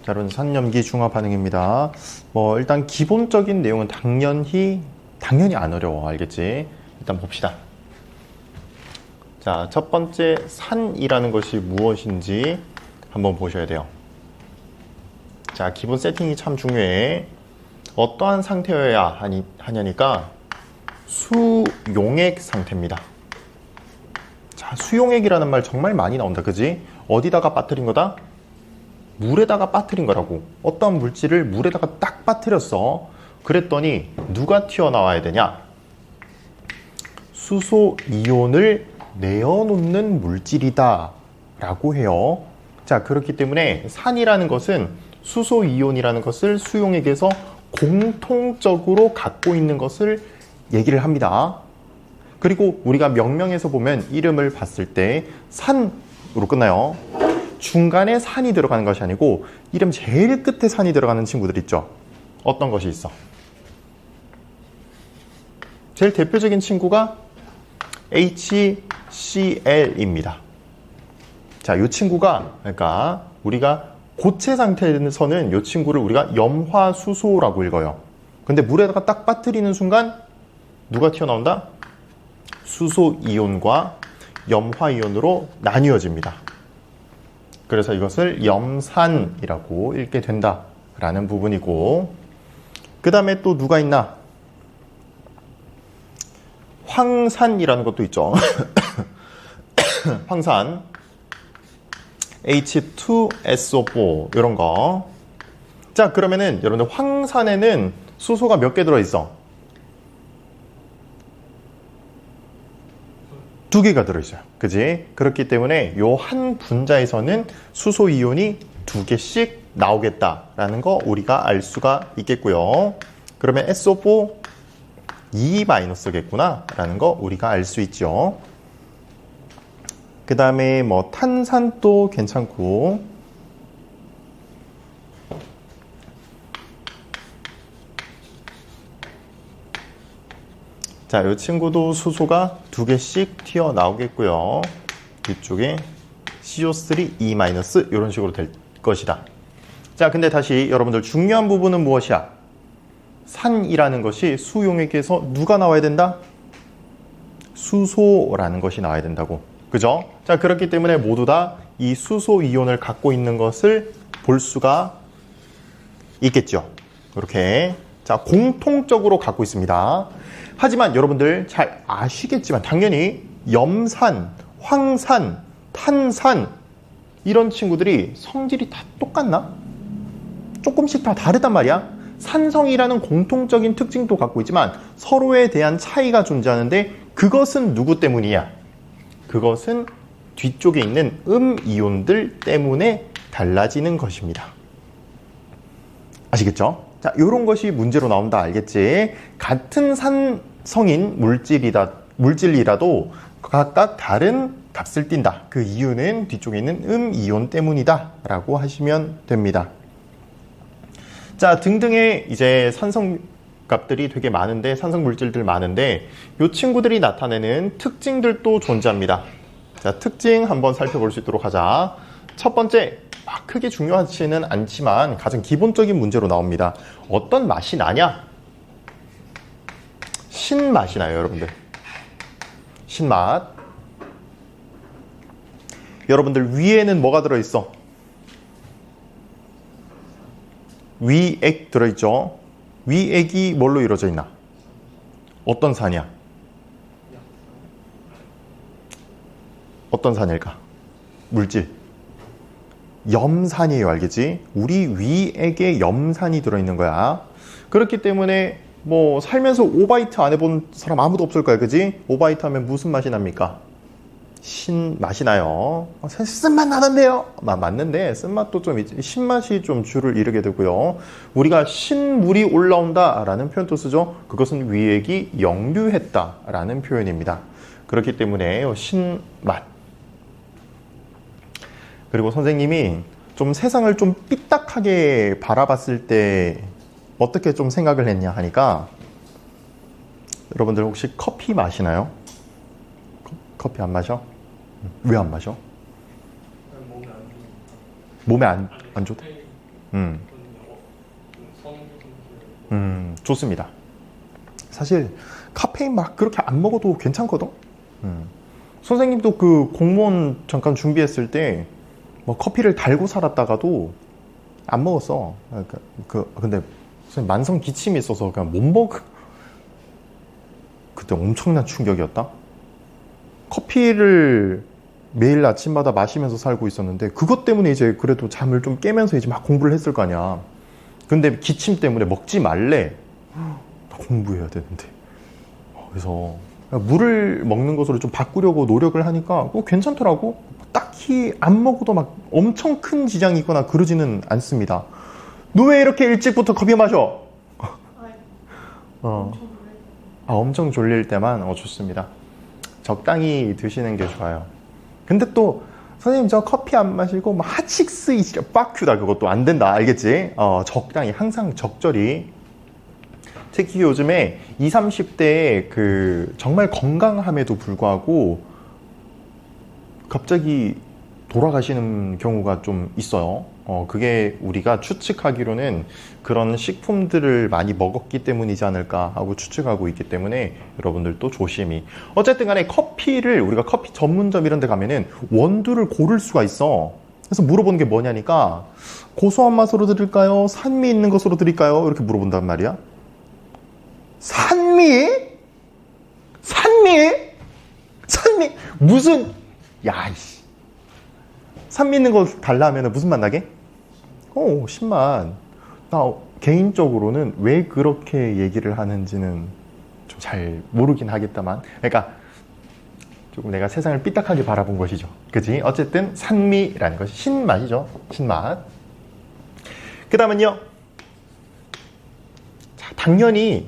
자, 여러분 산염기 중화 반응입니다. 일단 기본적인 내용은 당연히 안 어려워. 알겠지? 일단 봅시다. 자, 첫 번째 산이라는 것이 무엇인지 한번 보셔야 돼요. 자, 기본 세팅이 참 중요해. 어떠한 상태여야 하냐니까 수용액 상태입니다. 자, 수용액이라는 말 정말 많이 나온다. 그지? 어디다가 빠뜨린 거다? 물에다가 빠뜨린 거라고. 어떤 물질을 물에다가 딱 빠뜨렸어. 그랬더니 누가 튀어나와야 되냐? 수소 이온을 내어놓는 물질이다 라고 해요. 자, 그렇기 때문에 산이라는 것은 수소 이온이라는 것을 수용액에서 공통적으로 갖고 있는 것을 얘기를 합니다. 그리고 우리가 명명에서 보면 이름을 봤을 때 산으로 끝나요. 중간에 산이 들어가는 것이 아니고 이름 제일 끝에 산이 들어가는 친구들 있죠. 어떤 것이 있어? 제일 대표적인 친구가 HCl입니다. 자, 이 친구가 그러니까 우리가 고체 상태에서는 이 친구를 우리가 염화수소라고 읽어요. 근데 물에다가 딱 빠뜨리는 순간 누가 튀어나온다? 수소이온과 염화이온으로 나뉘어집니다. 그래서 이것을 염산이라고 읽게 된다라는 부분이고, 그 다음에 또 누가 있나? 황산이라는 것도 있죠. 황산 H2SO4 이런 거. 자, 그러면은 여러분들 황산에는 수소가 몇 개 들어있어? 2개가 들어있어요. 그지? 그렇기 때문에 요 한 분자에서는 수소 이온이 2개씩 나오겠다라는 거 우리가 알 수가 있겠고요. 그러면 SO4 2-겠구나 라는 거 우리가 알 수 있죠. 그 다음에 탄산도 괜찮고, 자, 이 친구도 수소가 2개씩 튀어나오겠고요. 이쪽에 CO3 2- 이런 식으로 될 것이다. 자, 근데 다시 여러분들 중요한 부분은 무엇이야? 산이라는 것이 수용액에서 누가 나와야 된다? 수소라는 것이 나와야 된다고. 그죠? 자, 그렇기 때문에 모두 다 이 수소 이온을 갖고 있는 것을 볼 수가 있겠죠. 이렇게. 자, 공통적으로 갖고 있습니다. 하지만 여러분들 잘 아시겠지만 당연히 염산, 황산, 탄산 이런 친구들이 성질이 다 똑같나? 조금씩 다 다르단 말이야. 산성이라는 공통적인 특징도 갖고 있지만 서로에 대한 차이가 존재하는데 그것은 누구 때문이냐? 그것은 뒤쪽에 있는 이온들 때문에 달라지는 것입니다. 아시겠죠? 자, 이런 것이 문제로 나온다. 알겠지? 같은 산성인 물질이라도 각각 다른 값을 띈다. 그 이유는 뒤쪽에 있는 이온 때문이다 라고 하시면 됩니다. 자, 등등의 이제 산성 값들이 되게 많은데, 산성 물질들 많은데 이 친구들이 나타내는 특징들도 존재합니다. 자, 특징 한번 살펴볼 수 있도록 하자. 첫 번째, 크게 중요하지는 않지만 가장 기본적인 문제로 나옵니다. 어떤 맛이 나냐? 신맛이 나요, 여러분들. 신맛. 여러분들 위에는 뭐가 들어있어? 위액 들어있죠? 위액이 뭘로 이루어져 있나? 어떤 산이야? 어떤 산일까? 물질. 염산이에요. 알겠지? 우리 위액에 염산이 들어있는 거야. 그렇기 때문에 살면서 오바이트 안 해본 사람 아무도 없을 거야. 그지? 오바이트 하면 무슨 맛이 납니까? 신맛이 나요. 쓴맛 나는데요? 맞는데 쓴맛도 좀 있지. 신맛이 좀 주를 이루게 되고요. 우리가 신물이 올라온다 라는 표현도 쓰죠. 그것은 위액이 역류했다 라는 표현입니다. 그렇기 때문에 신맛. 그리고 선생님이 좀 세상을 좀 삐딱하게 바라봤을 때 어떻게 좀 생각을 했냐 하니까, 여러분들 혹시 커피 마시나요? 커피 안 마셔? 왜 안 마셔? 몸에 안 좋대? 좋습니다. 사실 카페인 막 그렇게 안 먹어도 괜찮거든. 선생님도 그 공무원 잠깐 준비했을 때 뭐 커피를 달고 살았다가도 안 먹었어. 근데 선생님 만성 기침이 있어서 그냥 못 먹. 그때 엄청난 충격이었다. 커피를 매일 아침마다 마시면서 살고 있었는데 그것 때문에 이제 그래도 잠을 좀 깨면서 이제 막 공부를 했을 거 아니야. 근데 기침 때문에 먹지 말래. 공부해야 되는데. 그래서 물을 먹는 것으로 좀 바꾸려고 노력을 하니까 괜찮더라고. 딱히 안 먹어도 막 엄청 큰 지장이 있거나 그러지는 않습니다. 너 왜 이렇게 일찍부터 커피 마셔? 엄청 졸릴 때만 좋습니다. 적당히 드시는 게 좋아요. 근데 또 선생님 저 커피 안 마시고 뭐 핫식스 이시려 빡큐다 그것도 안 된다 알겠지? 적당히 항상 적절히. 특히 요즘에 20, 30대에 그 정말 건강함에도 불구하고 갑자기 돌아가시는 경우가 좀 있어요. 그게 우리가 추측하기로는 그런 식품들을 많이 먹었기 때문이지 않을까 하고 추측하고 있기 때문에 여러분들도 조심히. 어쨌든 간에 커피를 우리가 커피 전문점 이런 데 가면은 원두를 고를 수가 있어. 그래서 물어보는 게 뭐냐니까 고소한 맛으로 드릴까요? 산미 있는 것으로 드릴까요? 이렇게 물어본단 말이야. 산미? 무슨 야이씨. 산미 있는 거 달라 하면 무슨 맛 나게? 신맛. 나 개인적으로는 왜 그렇게 얘기를 하는지는 좀 잘 모르긴 하겠다만. 그러니까 조금 내가 세상을 삐딱하게 바라본 것이죠. 그치? 어쨌든 산미라는 것이 신맛이죠. 신맛. 그 다음은요. 자, 당연히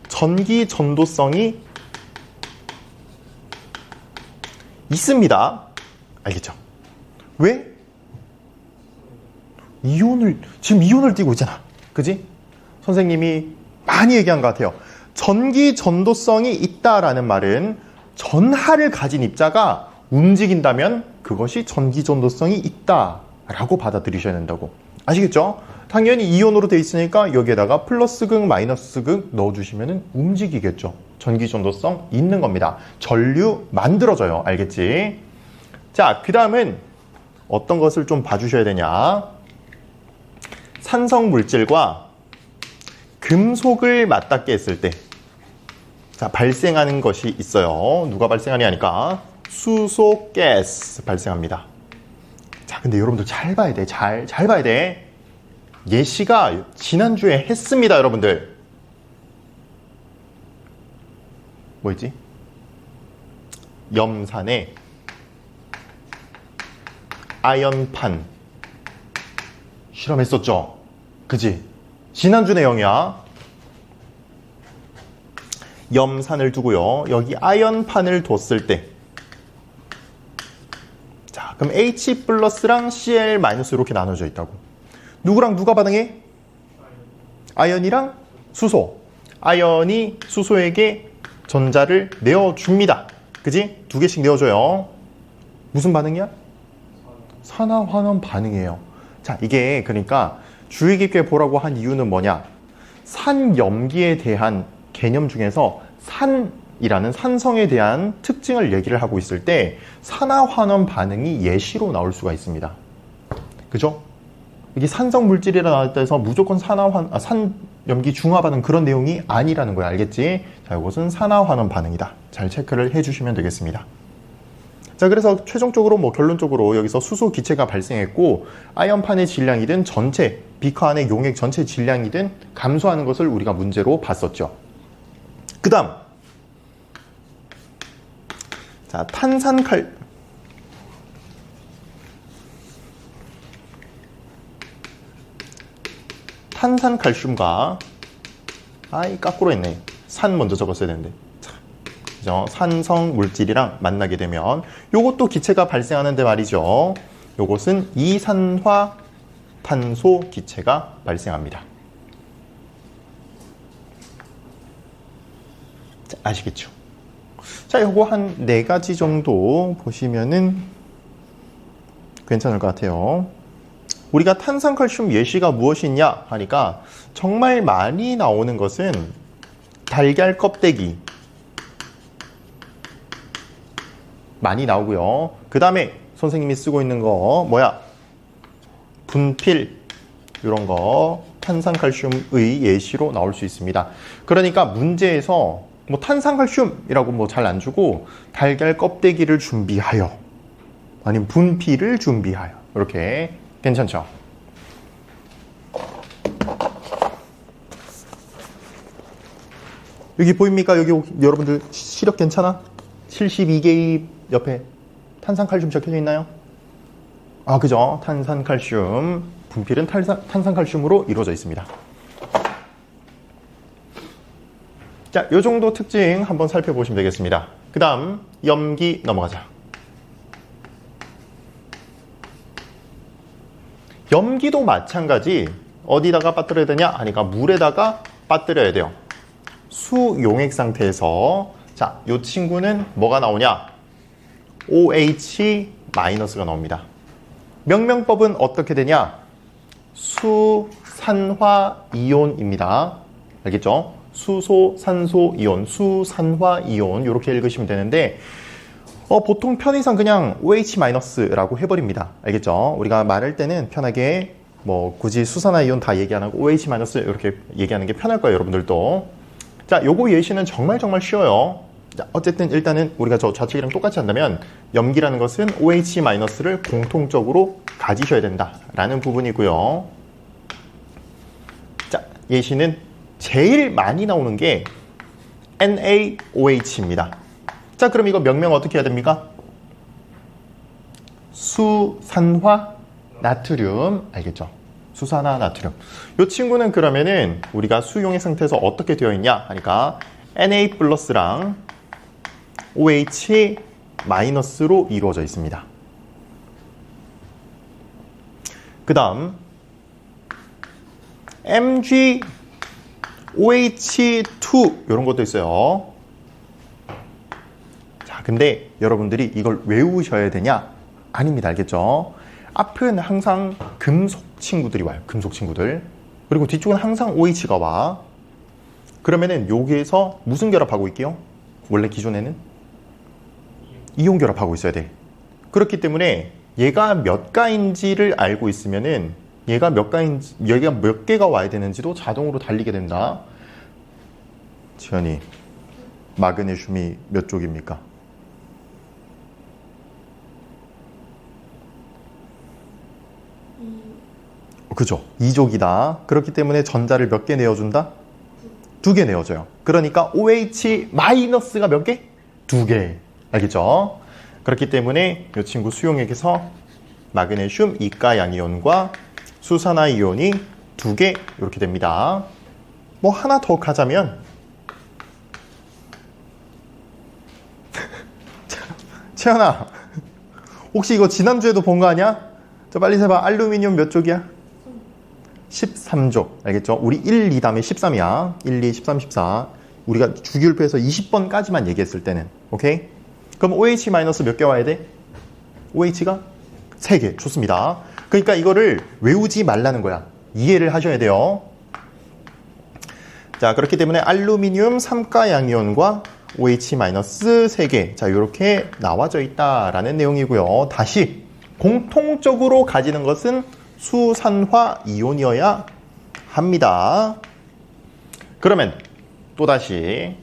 전기 전도성이 있습니다. 알겠죠? 왜? 지금 이온을 띄고 있잖아. 그지? 선생님이 많이 얘기한 것 같아요. 전기 전도성이 있다라는 말은 전하를 가진 입자가 움직인다면 그것이 전기 전도성이 있다라고 받아들이셔야 된다고. 아시겠죠? 당연히 이온으로 되어 있으니까 여기에다가 플러스 극, 마이너스 극 넣어주시면 움직이겠죠. 전기 전도성 있는 겁니다. 전류 만들어져요. 알겠지? 자, 그 다음은 어떤 것을 좀 봐주셔야 되냐. 산성 물질과 금속을 맞닿게 했을 때 자, 발생하는 것이 있어요. 누가 발생하냐 하니까 수소 가스 발생합니다. 자, 근데 여러분들 잘 봐야 돼. 잘 봐야 돼. 예시가 지난주에 했습니다, 여러분들. 뭐였지? 염산에 아연판 실험했었죠? 그지? 지난주 내용이야. 염산을 두고요. 여기 아연판을 뒀을 때 자, 그럼 H 플러스랑 Cl 마이너스 이렇게 나눠져 있다고. 누구랑 누가 반응해? 아연이랑 수소. 아연이 수소에게 전자를 내어줍니다. 그지? 2개씩 내어줘요. 무슨 반응이야? 산화환원 반응이에요. 자, 이게 그러니까 주의 깊게 보라고 한 이유는 뭐냐? 산염기에 대한 개념 중에서 산이라는 산성에 대한 특징을 얘기를 하고 있을 때 산화환원 반응이 예시로 나올 수가 있습니다. 그죠? 이게 산성 물질이라 나왔다 해서 무조건 산염기 중화 반응 그런 내용이 아니라는 거야. 알겠지? 자, 이것은 산화환원 반응이다. 잘 체크를 해주시면 되겠습니다. 자, 그래서 최종적으로 결론적으로 여기서 수소 기체가 발생했고 아연판의 질량이든 전체 비커 안의 용액 전체 질량이든 감소하는 것을 우리가 문제로 봤었죠. 그 다음 자, 탄산칼슘과 거꾸로 했네. 산 먼저 적었어야 되는데. 그죠? 산성 물질이랑 만나게 되면 요것도 기체가 발생하는데 말이죠. 요것은 이산화탄소 기체가 발생합니다. 자, 아시겠죠? 자, 요거 한 4가지 정도 보시면은 괜찮을 것 같아요. 우리가 탄산칼슘 예시가 무엇이냐 하니까 정말 많이 나오는 것은 달걀 껍데기 많이 나오고요. 그 다음에 선생님이 쓰고 있는 거 뭐야? 분필 이런 거 탄산칼슘의 예시로 나올 수 있습니다. 그러니까 문제에서 뭐 탄산칼슘이라고 뭐 잘 안 주고 달걀 껍데기를 준비하여 아니면 분필을 준비하여 이렇게 괜찮죠? 여기 보입니까? 여기 여러분들 시력 괜찮아? 72개의 옆에 탄산칼슘 적혀져 있나요? 아, 그죠? 탄산칼슘. 분필은 탄산칼슘으로 이루어져 있습니다. 자, 요 정도 특징 한번 살펴보시면 되겠습니다. 그 다음, 염기 넘어가자. 염기도 마찬가지. 어디다가 빠뜨려야 되냐? 하니까 물에다가 빠뜨려야 돼요. 수용액 상태에서 자, 요 친구는 뭐가 나오냐? OH-가 나옵니다. 명명법은 어떻게 되냐? 수산화이온입니다. 알겠죠? 수소산소이온, 수산화이온 이렇게 읽으시면 되는데 보통 편의상 그냥 OH-라고 해버립니다. 알겠죠? 우리가 말할 때는 편하게 뭐 굳이 수산화이온 다 얘기 안 하고 OH- 이렇게 얘기하는 게 편할 거예요, 여러분들도. 자, 요거 예시는 정말 쉬워요. 자, 어쨌든 일단은 우리가 저 좌측이랑 똑같이 한다면 염기라는 것은 OH-를 공통적으로 가지셔야 된다라는 부분이고요. 자, 예시는 제일 많이 나오는 게 NaOH입니다. 자, 그럼 이거 명명 어떻게 해야 됩니까? 수산화 나트륨, 알겠죠? 수산화 나트륨. 이 친구는 그러면은 우리가 수용액 상태에서 어떻게 되어 있냐 하니까 Na 플러스랑 OH 마이너스로 이루어져 있습니다. 그 다음 MgOH2 이런 것도 있어요. 자, 근데 여러분들이 이걸 외우셔야 되냐? 아닙니다. 알겠죠? 앞은 항상 금속 친구들이 와요. 금속 친구들. 그리고 뒤쪽은 항상 OH가 와. 그러면은 여기에서 무슨 결합하고 있게요? 원래 기존에는 이온 결합하고 있어야 돼. 그렇기 때문에 얘가 몇 가인지를 알고 있으면은 얘가 몇 개가 와야 되는지도 자동으로 달리게 된다. 지현이, 마그네슘이 몇 족입니까? 그죠? 2족이다. 그렇기 때문에 전자를 몇 개 내어준다? 2개 내어줘요. 그러니까 OH-가 몇 개? 2개. 알겠죠? 그렇기 때문에 이 친구 수용액에서 마그네슘 이가양이온과 수산화이온이 2개 이렇게 됩니다. 뭐 하나 더 가자면 채연아, 혹시 이거 지난주에도 본 거 아니야? 저 빨리 세봐. 알루미늄 몇 족이야? 13족. 알겠죠? 우리 1, 2 다음에 13이야. 1, 2, 13, 14. 우리가 주기율표에서 20번까지만 얘기했을 때는. 오케이? 그럼 OH- 몇 개 와야 돼? OH가 3개. 좋습니다. 그러니까 이거를 외우지 말라는 거야. 이해를 하셔야 돼요. 자, 그렇기 때문에 알루미늄 3가양이온과 OH- 3개. 자, 이렇게 나와져 있다라는 내용이고요. 다시 공통적으로 가지는 것은 수산화이온이어야 합니다. 그러면 또다시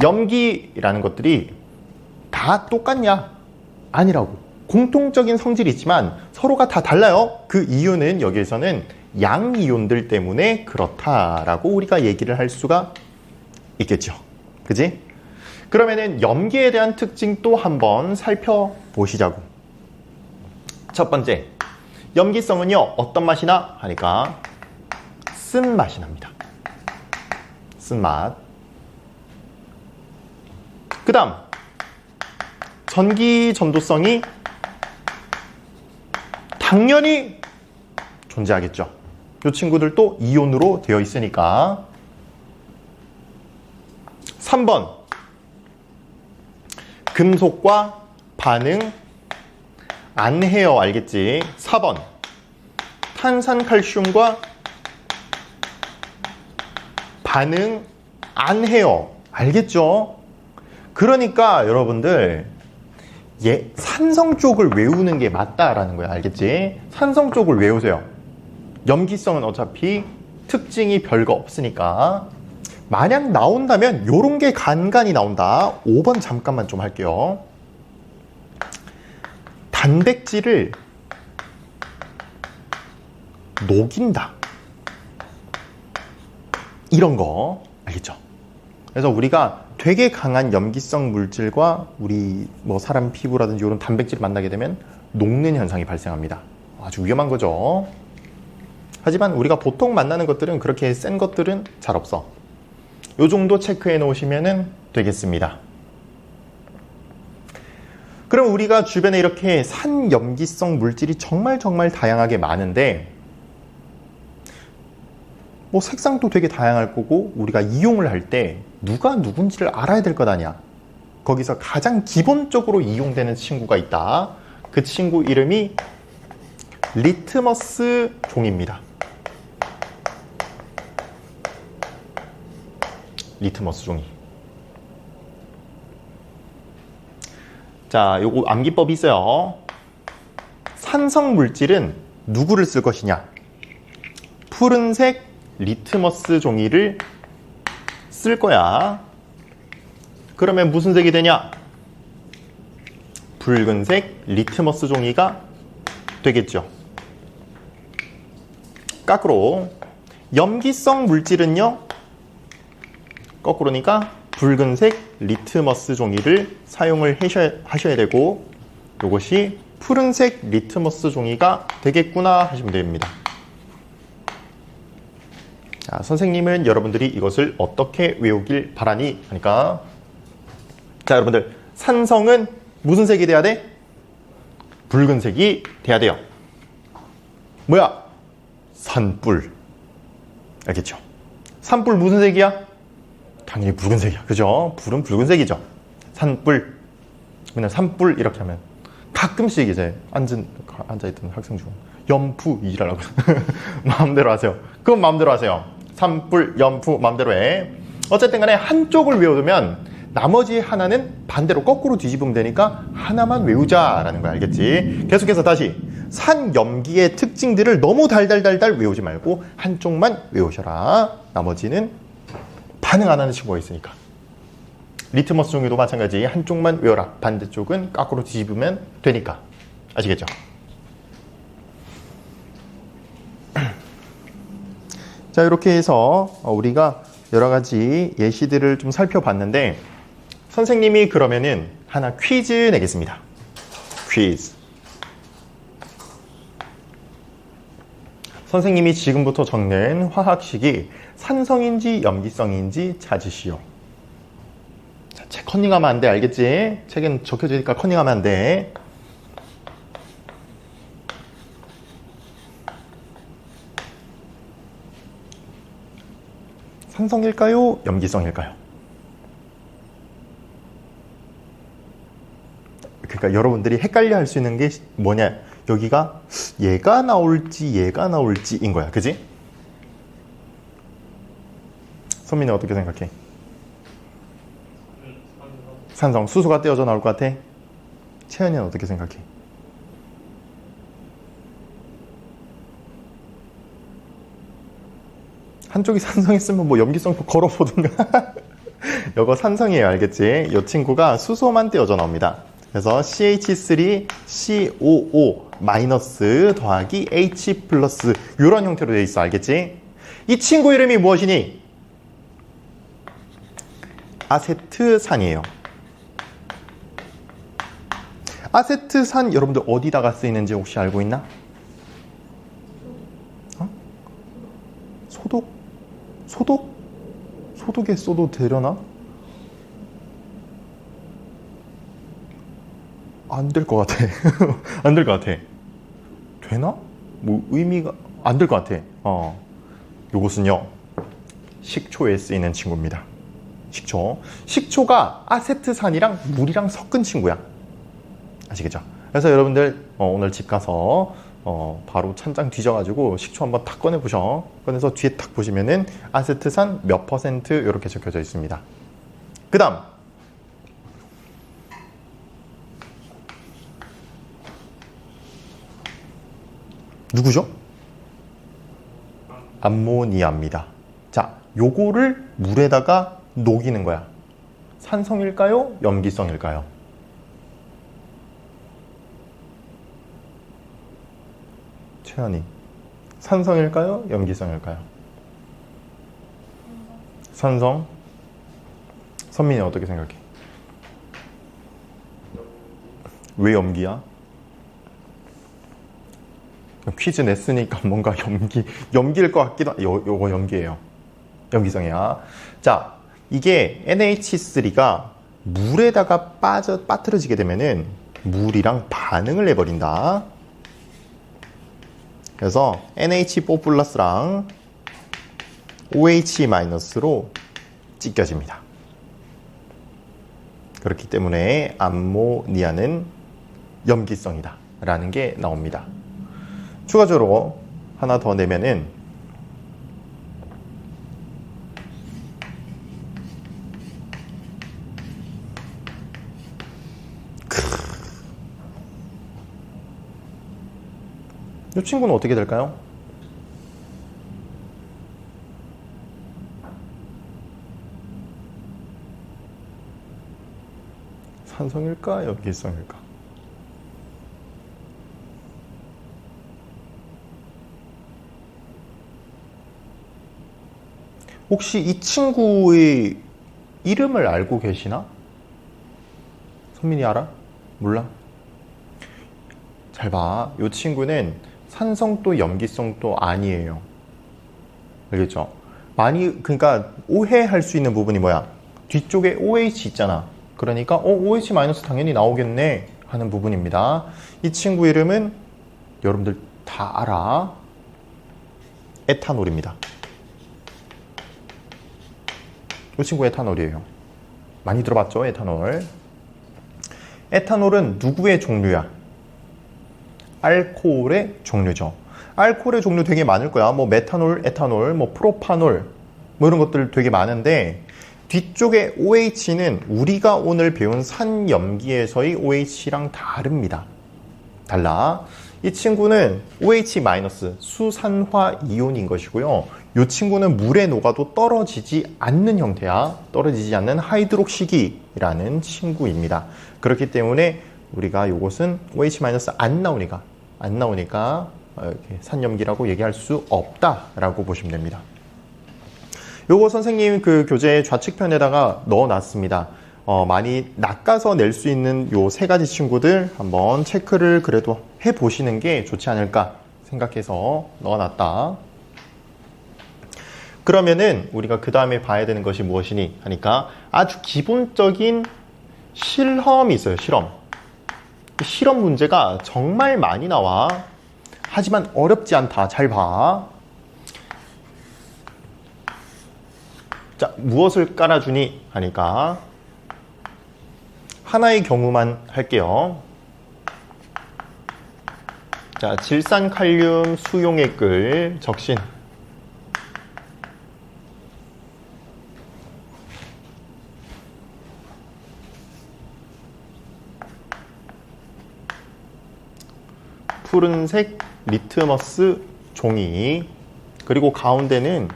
염기라는 것들이 다 똑같냐? 아니라고. 공통적인 성질이 있지만 서로가 다 달라요. 그 이유는 여기에서는 양이온들 때문에 그렇다라고 우리가 얘기를 할 수가 있겠죠. 그지? 그러면은 염기에 대한 특징 또 한번 살펴보시자고. 첫 번째, 염기성은요 어떤 맛이 나? 하니까 쓴맛이 납니다. 쓴맛. 그 다음 전기 전도성이 당연히 존재하겠죠. 이 친구들도 이온으로 되어 있으니까. 3번 금속과 반응 안 해요. 알겠지? 4번 탄산칼슘과 반응 안 해요. 알겠죠? 그러니까 여러분들 산성 쪽을 외우는 게 맞다라는 거야. 알겠지? 산성 쪽을 외우세요. 염기성은 어차피 특징이 별거 없으니까. 만약 나온다면 요런 게 간간히 나온다. 5번 잠깐만 좀 할게요. 단백질을 녹인다. 이런 거 알겠죠? 그래서 우리가 되게 강한 염기성 물질과 우리 뭐 사람 피부라든지 이런 단백질을 만나게 되면 녹는 현상이 발생합니다. 아주 위험한 거죠. 하지만 우리가 보통 만나는 것들은 그렇게 센 것들은 잘 없어. 요 정도 체크해 놓으시면 되겠습니다. 그럼 우리가 주변에 이렇게 산염기성 물질이 정말 다양하게 많은데 뭐 색상도 되게 다양할 거고 우리가 이용을 할 때 누가 누군지를 알아야 될 것 아니야. 거기서 가장 기본적으로 이용되는 친구가 있다. 그 친구 이름이 리트머스 종이입니다. 리트머스 종이. 자, 요거 암기법이 있어요. 산성 물질은 누구를 쓸 것이냐? 푸른색 리트머스 종이를 쓸 거야. 그러면 무슨 색이 되냐? 붉은색 리트머스 종이가 되겠죠. 거꾸로 염기성 물질은요, 거꾸로니까 붉은색 리트머스 종이를 사용을 하셔야 되고, 이것이 푸른색 리트머스 종이가 되겠구나 하시면 됩니다. 자, 선생님은 여러분들이 이것을 어떻게 외우길 바라니 하니까, 자, 여러분들 산성은 무슨 색이 돼야 돼? 붉은색이 돼야 돼요. 뭐야? 산불. 알겠죠? 산불 무슨 색이야? 당연히 붉은색이야. 그죠? 불은 붉은색이죠. 산불. 그냥 산불 이렇게 하면 가끔씩 이제 앉아있던 학생 중 염푸 이라고 마음대로 하세요. 그건 마음대로 하세요. 산불, 염푸 마음대로 해. 어쨌든 간에 한쪽을 외워두면 나머지 하나는 반대로 거꾸로 뒤집으면 되니까 하나만 외우자라는 거 알겠지? 계속해서 다시 산염기의 특징들을 너무 달달달달 외우지 말고 한쪽만 외우셔라. 나머지는 반응 안 하는 친구가 있으니까. 리트머스 종이도 마찬가지. 한쪽만 외워라. 반대쪽은 거꾸로 뒤집으면 되니까. 아시겠죠? 자, 이렇게 해서 우리가 여러 가지 예시들을 좀 살펴봤는데, 선생님이 그러면은 하나 퀴즈 내겠습니다. 퀴즈. 선생님이 지금부터 적는 화학식이 산성인지 염기성인지 찾으시오. 자, 책 컨닝하면 안 돼. 알겠지? 책엔 적혀지니까 컨닝하면 안 돼. 산성일까요? 염기성일까요? 그러니까 여러분들이 헷갈려 할 수 있는 게 뭐냐? 여기가 얘가 나올지인 거야. 그지? 선민은 어떻게 생각해? 산성, 수소가 떼어져 나올 것 같아? 채연이는 어떻게 생각해? 한쪽이 산성했으면 뭐 염기성 걸어보든가. 이거 산성이에요. 알겠지? 이 친구가 수소만 떼어져 나옵니다. 그래서 CH3COO 마이너스 더하기 H 플러스 이런 형태로 되어 있어. 알겠지? 이 친구 이름이 무엇이니? 아세트산이에요. 아세트산 여러분들 어디다가 쓰이는지 혹시 알고 있나? 어? 소독? 소독에 써도 되려나? 안 될 것 같아. 안 될 것 같아. 되나? 뭐 의미가 안 될 것 같아. 요것은요, 식초에 쓰이는 친구입니다. 식초가 아세트산이랑 물이랑 섞은 친구야. 아시겠죠? 그래서 여러분들 오늘 집 가서 바로 찬장 뒤져가지고 식초 한번 탁 꺼내보셔. 꺼내서 뒤에 탁 보시면은 아세트산 몇 퍼센트 이렇게 적혀져 있습니다. 그 다음 누구죠? 암모니아입니다. 자, 요거를 물에다가 녹이는 거야. 산성일까요? 염기성일까요? 최연이 산성일까요? 염기성일까요? 산성. 선민이 어떻게 생각해? 왜 염기야? 퀴즈 냈으니까 뭔가 염기일 것 같기도 요거 염기예요. 염기성이야. 자, 이게 NH3가 물에다가 빠뜨려지게 되면은 물이랑 반응을 해버린다. 그래서 NH4 플러스랑 OH 마이너스로 찢겨집니다. 그렇기 때문에 암모니아는 염기성이다 라는 게 나옵니다. 추가적으로 하나 더 내면은 이 친구는 어떻게 될까요? 산성일까? 염기성일까? 혹시 이 친구의 이름을 알고 계시나? 선민이 알아? 몰라? 잘 봐. 이 친구는 산성도 염기성도 아니에요. 알겠죠? 그러니까 오해할 수 있는 부분이 뭐야? 뒤쪽에 OH 있잖아. 그러니까 OH 마이너스 당연히 나오겠네 하는 부분입니다. 이 친구 이름은 여러분들 다 알아. 에탄올입니다. 이 친구 에탄올이에요. 많이 들어봤죠? 에탄올. 에탄올은 누구의 종류야? 알코올의 종류죠. 알코올의 종류 되게 많을 거야. 뭐 메탄올, 에탄올, 뭐 프로파놀 뭐 이런 것들 되게 많은데 뒤쪽에 OH는 우리가 오늘 배운 산염기에서의 OH랑 다릅니다. 달라. 이 친구는 OH- 수산화 이온인 것이고요. 이 친구는 물에 녹아도 떨어지지 않는 형태야. 떨어지지 않는 하이드록시기라는 친구입니다. 그렇기 때문에 우리가 이것은 OH- 안 나오니까 이렇게 산염기라고 얘기할 수 없다라고 보시면 됩니다. 요거 선생님 그 교재 좌측편에다가 넣어놨습니다. 많이 낚아서 낼 수 있는 요 세 가지 친구들 한번 체크를 그래도 해보시는 게 좋지 않을까 생각해서 넣어놨다. 그러면은 우리가 그 다음에 봐야 되는 것이 무엇이니 하니까 아주 기본적인 실험이 있어요. 실험 문제가 정말 많이 나와. 하지만 어렵지 않다. 잘 봐. 자, 무엇을 깔아주니 하니까 하나의 경우만 할게요. 자, 질산칼륨 수용액 글 적신. 푸른색 리트머스 종이, 그리고 가운데는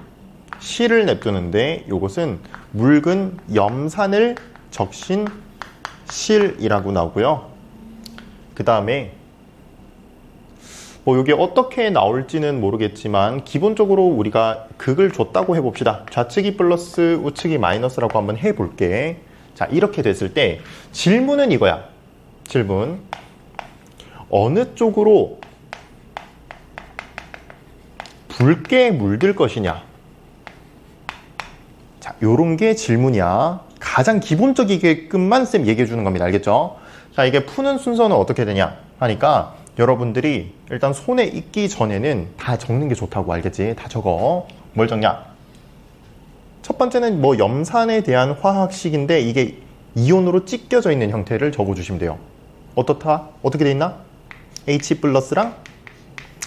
실을 냅두는데 이것은 묽은 염산을 적신 실이라고 나오고요. 그 다음에 뭐 이게 어떻게 나올지는 모르겠지만 기본적으로 우리가 극을 줬다고 해봅시다. 좌측이 플러스 우측이 마이너스라고 한번 해볼게. 자, 이렇게 됐을 때 질문은 이거야. 질문. 어느 쪽으로 붉게 물들 것이냐. 자, 요런 게 질문이야. 가장 기본적이게끔만 쌤 얘기해 주는 겁니다. 알겠죠? 자, 이게 푸는 순서는 어떻게 되냐 하니까 여러분들이 일단 손에 익기 전에는 다 적는 게 좋다고. 알겠지? 다 적어. 뭘 적냐? 첫 번째는 뭐 염산에 대한 화학식인데 이게 이온으로 찢겨져 있는 형태를 적어주시면 돼요. 어떻다? 어떻게 돼 있나? H 플러스랑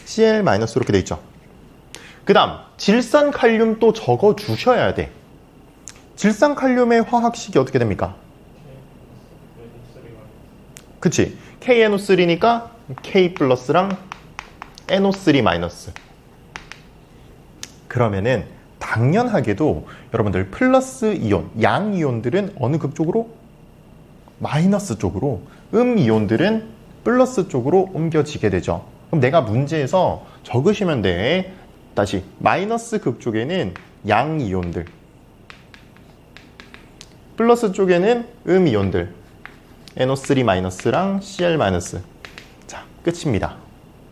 Cl- 이렇게 돼 있죠. 그 다음 질산칼륨 또 적어 주셔야 돼. 질산칼륨의 화학식이 어떻게 됩니까? 그치? KNO3니까 K 플러스랑 NO3 마이너스. 그러면은 당연하게도 여러분들 플러스 이온, 양 이온들은 어느 극 쪽으로? 마이너스 쪽으로, 이온들은 플러스 쪽으로 옮겨지게 되죠. 그럼 내가 문제에서 적으시면 돼. 다시 마이너스 극 쪽에는 양 이온들, 플러스 쪽에는 이온들, NO3-랑 Cl-. 자, 끝입니다.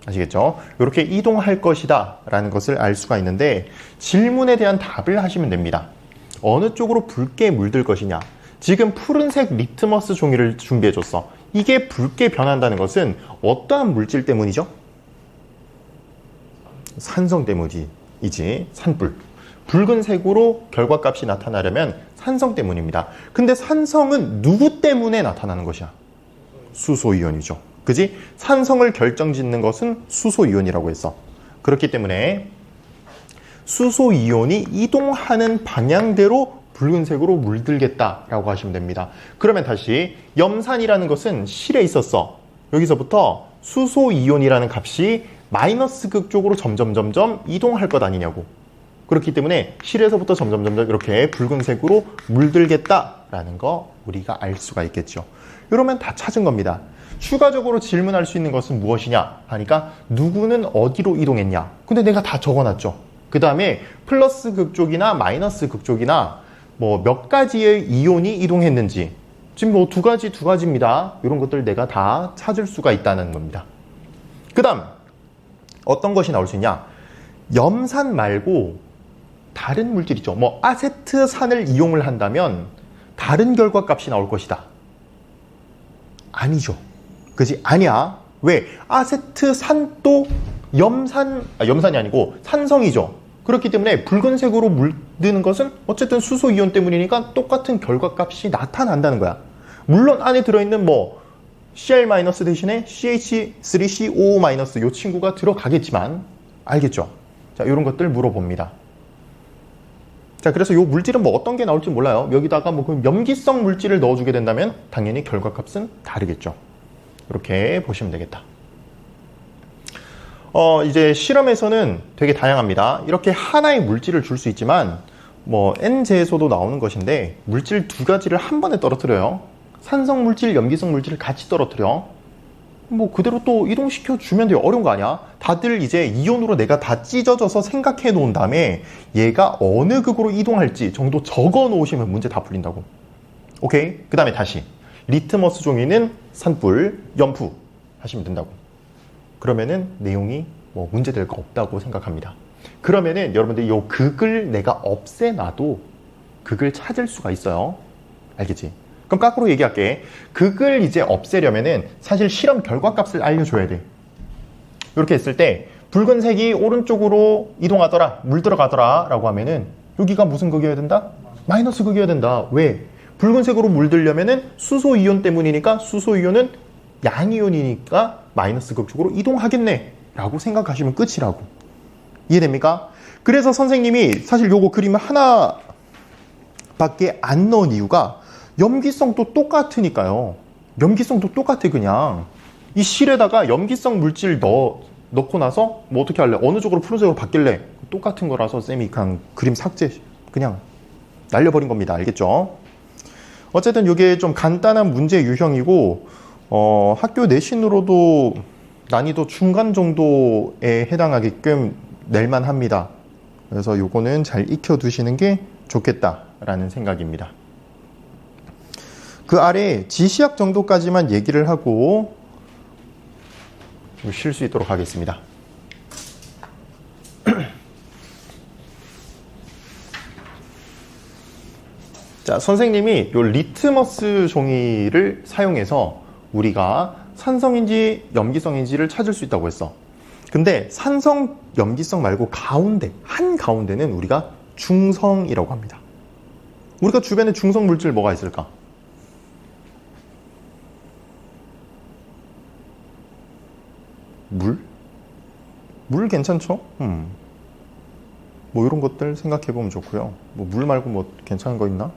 아시겠죠? 이렇게 이동할 것이다 라는 것을 알 수가 있는데 질문에 대한 답을 하시면 됩니다. 어느 쪽으로 붉게 물들 것이냐. 지금 푸른색 리트머스 종이를 준비해줬어. 이게 붉게 변한다는 것은 어떠한 물질 때문이죠? 산성 때문이지. 산불. 붉은색으로 결과값이 나타나려면 산성 때문입니다. 근데 산성은 누구 때문에 나타나는 것이야? 수소이온이죠. 그지? 산성을 결정짓는 것은 수소이온이라고 했어. 그렇기 때문에 수소이온이 이동하는 방향대로 붉은색으로 물들겠다라고 하시면 됩니다. 그러면 다시 염산이라는 것은 실에 있었어. 여기서부터 수소이온이라는 값이 마이너스 극 쪽으로 점점 이동할 것 아니냐고. 그렇기 때문에 실에서부터 점점 이렇게 붉은색으로 물들겠다라는 거 우리가 알 수가 있겠죠. 이러면 다 찾은 겁니다. 추가적으로 질문할 수 있는 것은 무엇이냐 하니까 누구는 어디로 이동했냐. 근데 내가 다 적어놨죠. 그 다음에 플러스 극쪽이나 마이너스 극쪽이나 뭐 몇 가지의 이온이 이동했는지, 지금 뭐 두 가지입니다. 이런 것들 내가 다 찾을 수가 있다는 겁니다. 그 다음 어떤 것이 나올 수 있냐. 염산 말고 다른 물질 있죠. 뭐 아세트산을 이용을 한다면 다른 결과값이 나올 것이다. 아니죠. 그지? 아니야. 왜? 아세트산도 염산이 아니고 산성이죠. 그렇기 때문에 붉은색으로 물드는 것은 어쨌든 수소이온 때문이니까 똑같은 결과값이 나타난다는 거야. 물론 안에 들어있는 뭐 Cl- 대신에 CH3COO- 이 친구가 들어가겠지만, 알겠죠? 자, 이런 것들 물어봅니다. 자, 그래서 이 물질은 뭐 어떤 게 나올지 몰라요. 여기다가 뭐 그 염기성 물질을 넣어주게 된다면 당연히 결과값은 다르겠죠. 이렇게 보시면 되겠다. 이제 실험에서는 되게 다양합니다. 이렇게 하나의 물질을 줄 수 있지만 뭐 N제에서도 나오는 것인데 물질 두 가지를 한 번에 떨어뜨려요. 산성 물질, 염기성 물질을 같이 떨어뜨려. 뭐 그대로 또 이동시켜 주면 돼요. 어려운 거 아니야. 다들 이제 이온으로 내가 다 찢어져서 생각해 놓은 다음에 얘가 어느 극으로 이동할지 정도 적어 놓으시면 문제 다 풀린다고. 오케이? 그 다음에 다시 리트머스 종이는 산불, 염푸 하시면 된다고. 그러면은 내용이 뭐 문제될 거 없다고 생각합니다. 그러면은 여러분들 이 극을 내가 없애놔도 극을 찾을 수가 있어요. 알겠지? 그럼 거꾸로 얘기할게. 극을 이제 없애려면은 사실 실험 결과값을 알려줘야 돼. 이렇게 했을 때 붉은색이 오른쪽으로 이동하더라, 물 들어가더라 라고 하면은 여기가 무슨 극이어야 된다? 마이너스 극이어야 된다. 왜? 붉은색으로 물들려면은 수소이온 때문이니까 수소이온은 양이온이니까 마이너스 극 쪽으로 이동하겠네 라고 생각하시면 끝이라고. 이해됩니까? 그래서 선생님이 사실 요거 그림 하나밖에 안 넣은 이유가 염기성도 똑같으니까요. 염기성도 똑같아. 그냥 이 실에다가 염기성 물질 넣고 나서 뭐 어떻게 할래? 어느 쪽으로 푸른색으로 바뀔래? 똑같은 거라서 쌤이 그냥 그림 삭제 그냥 날려버린 겁니다. 알겠죠? 어쨌든 이게 좀 간단한 문제 유형이고 학교 내신으로도 난이도 중간 정도에 해당하게끔 낼만 합니다. 그래서 요거는 잘 익혀두시는 게 좋겠다라는 생각입니다. 그 아래 지시학 정도까지만 얘기를 하고 쉴 수 있도록 하겠습니다. 자, 선생님이 요 리트머스 종이를 사용해서 우리가 산성인지 염기성인지를 찾을 수 있다고 했어. 근데 산성, 염기성 말고 한가운데는 우리가 중성이라고 합니다. 우리가 주변에 중성 물질 뭐가 있을까? 물 괜찮죠? 뭐 이런 것들 생각해 보면 좋고요. 뭐 물 말고 뭐 괜찮은 거 있나?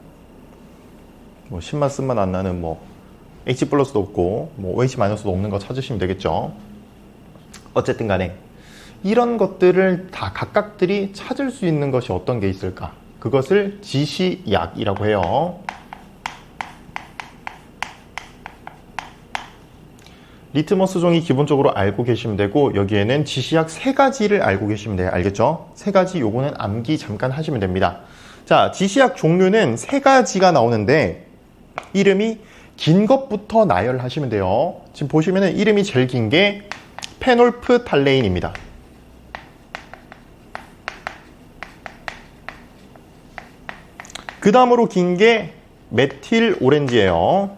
뭐 신맛 쓴맛 안 나는 뭐 H 플러스도 없고 뭐 OH 마이너스도 없는 거 찾으시면 되겠죠. 어쨌든 간에 이런 것들을 다 각각들이 찾을 수 있는 것이 어떤 게 있을까? 그것을 지시약이라고 해요. 리트머스 종이 기본적으로 알고 계시면 되고, 여기에는 지시약 3가지를 알고 계시면 돼요. 알겠죠? 3가지 요거는 암기 잠깐 하시면 됩니다. 자, 지시약 종류는 3가지가 나오는데 이름이 긴 것부터 나열하시면 돼요. 지금 보시면은 이름이 제일 긴 게 페놀프탈레인입니다. 그 다음으로 긴 게 메틸 오렌지예요.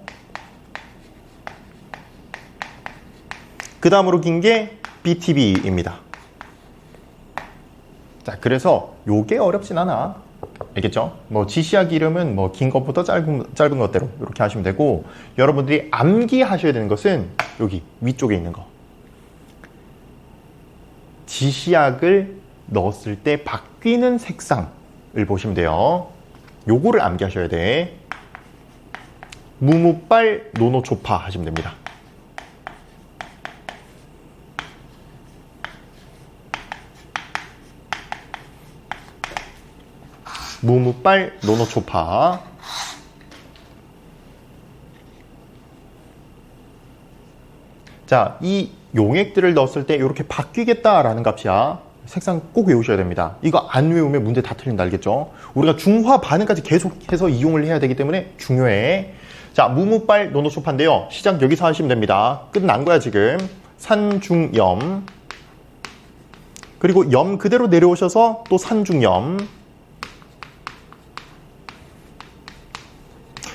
그 다음으로 긴 게 BTB입니다. 자, 그래서 요게 어렵진 않아. 알겠죠? 뭐 지시약 이름은 뭐 긴 것부터 짧은 것대로 이렇게 하시면 되고, 여러분들이 암기하셔야 되는 것은 여기 위쪽에 있는 거. 지시약을 넣었을 때 바뀌는 색상을 보시면 돼요. 요거를 암기하셔야 돼. 무무빨 노노초파 하시면 됩니다. 무무빨 노노초파. 자, 이 용액들을 넣었을 때 이렇게 바뀌겠다라는 값이야. 색상 꼭 외우셔야 됩니다. 이거 안 외우면 문제 다 틀린다. 알겠죠? 우리가 중화 반응까지 계속해서 이용을 해야 되기 때문에 중요해. 자, 무무빨 노노초파인데요. 시작 여기서 하시면 됩니다. 끝난 거야 지금. 산중염, 그리고 염 그대로 내려오셔서 또 산중염,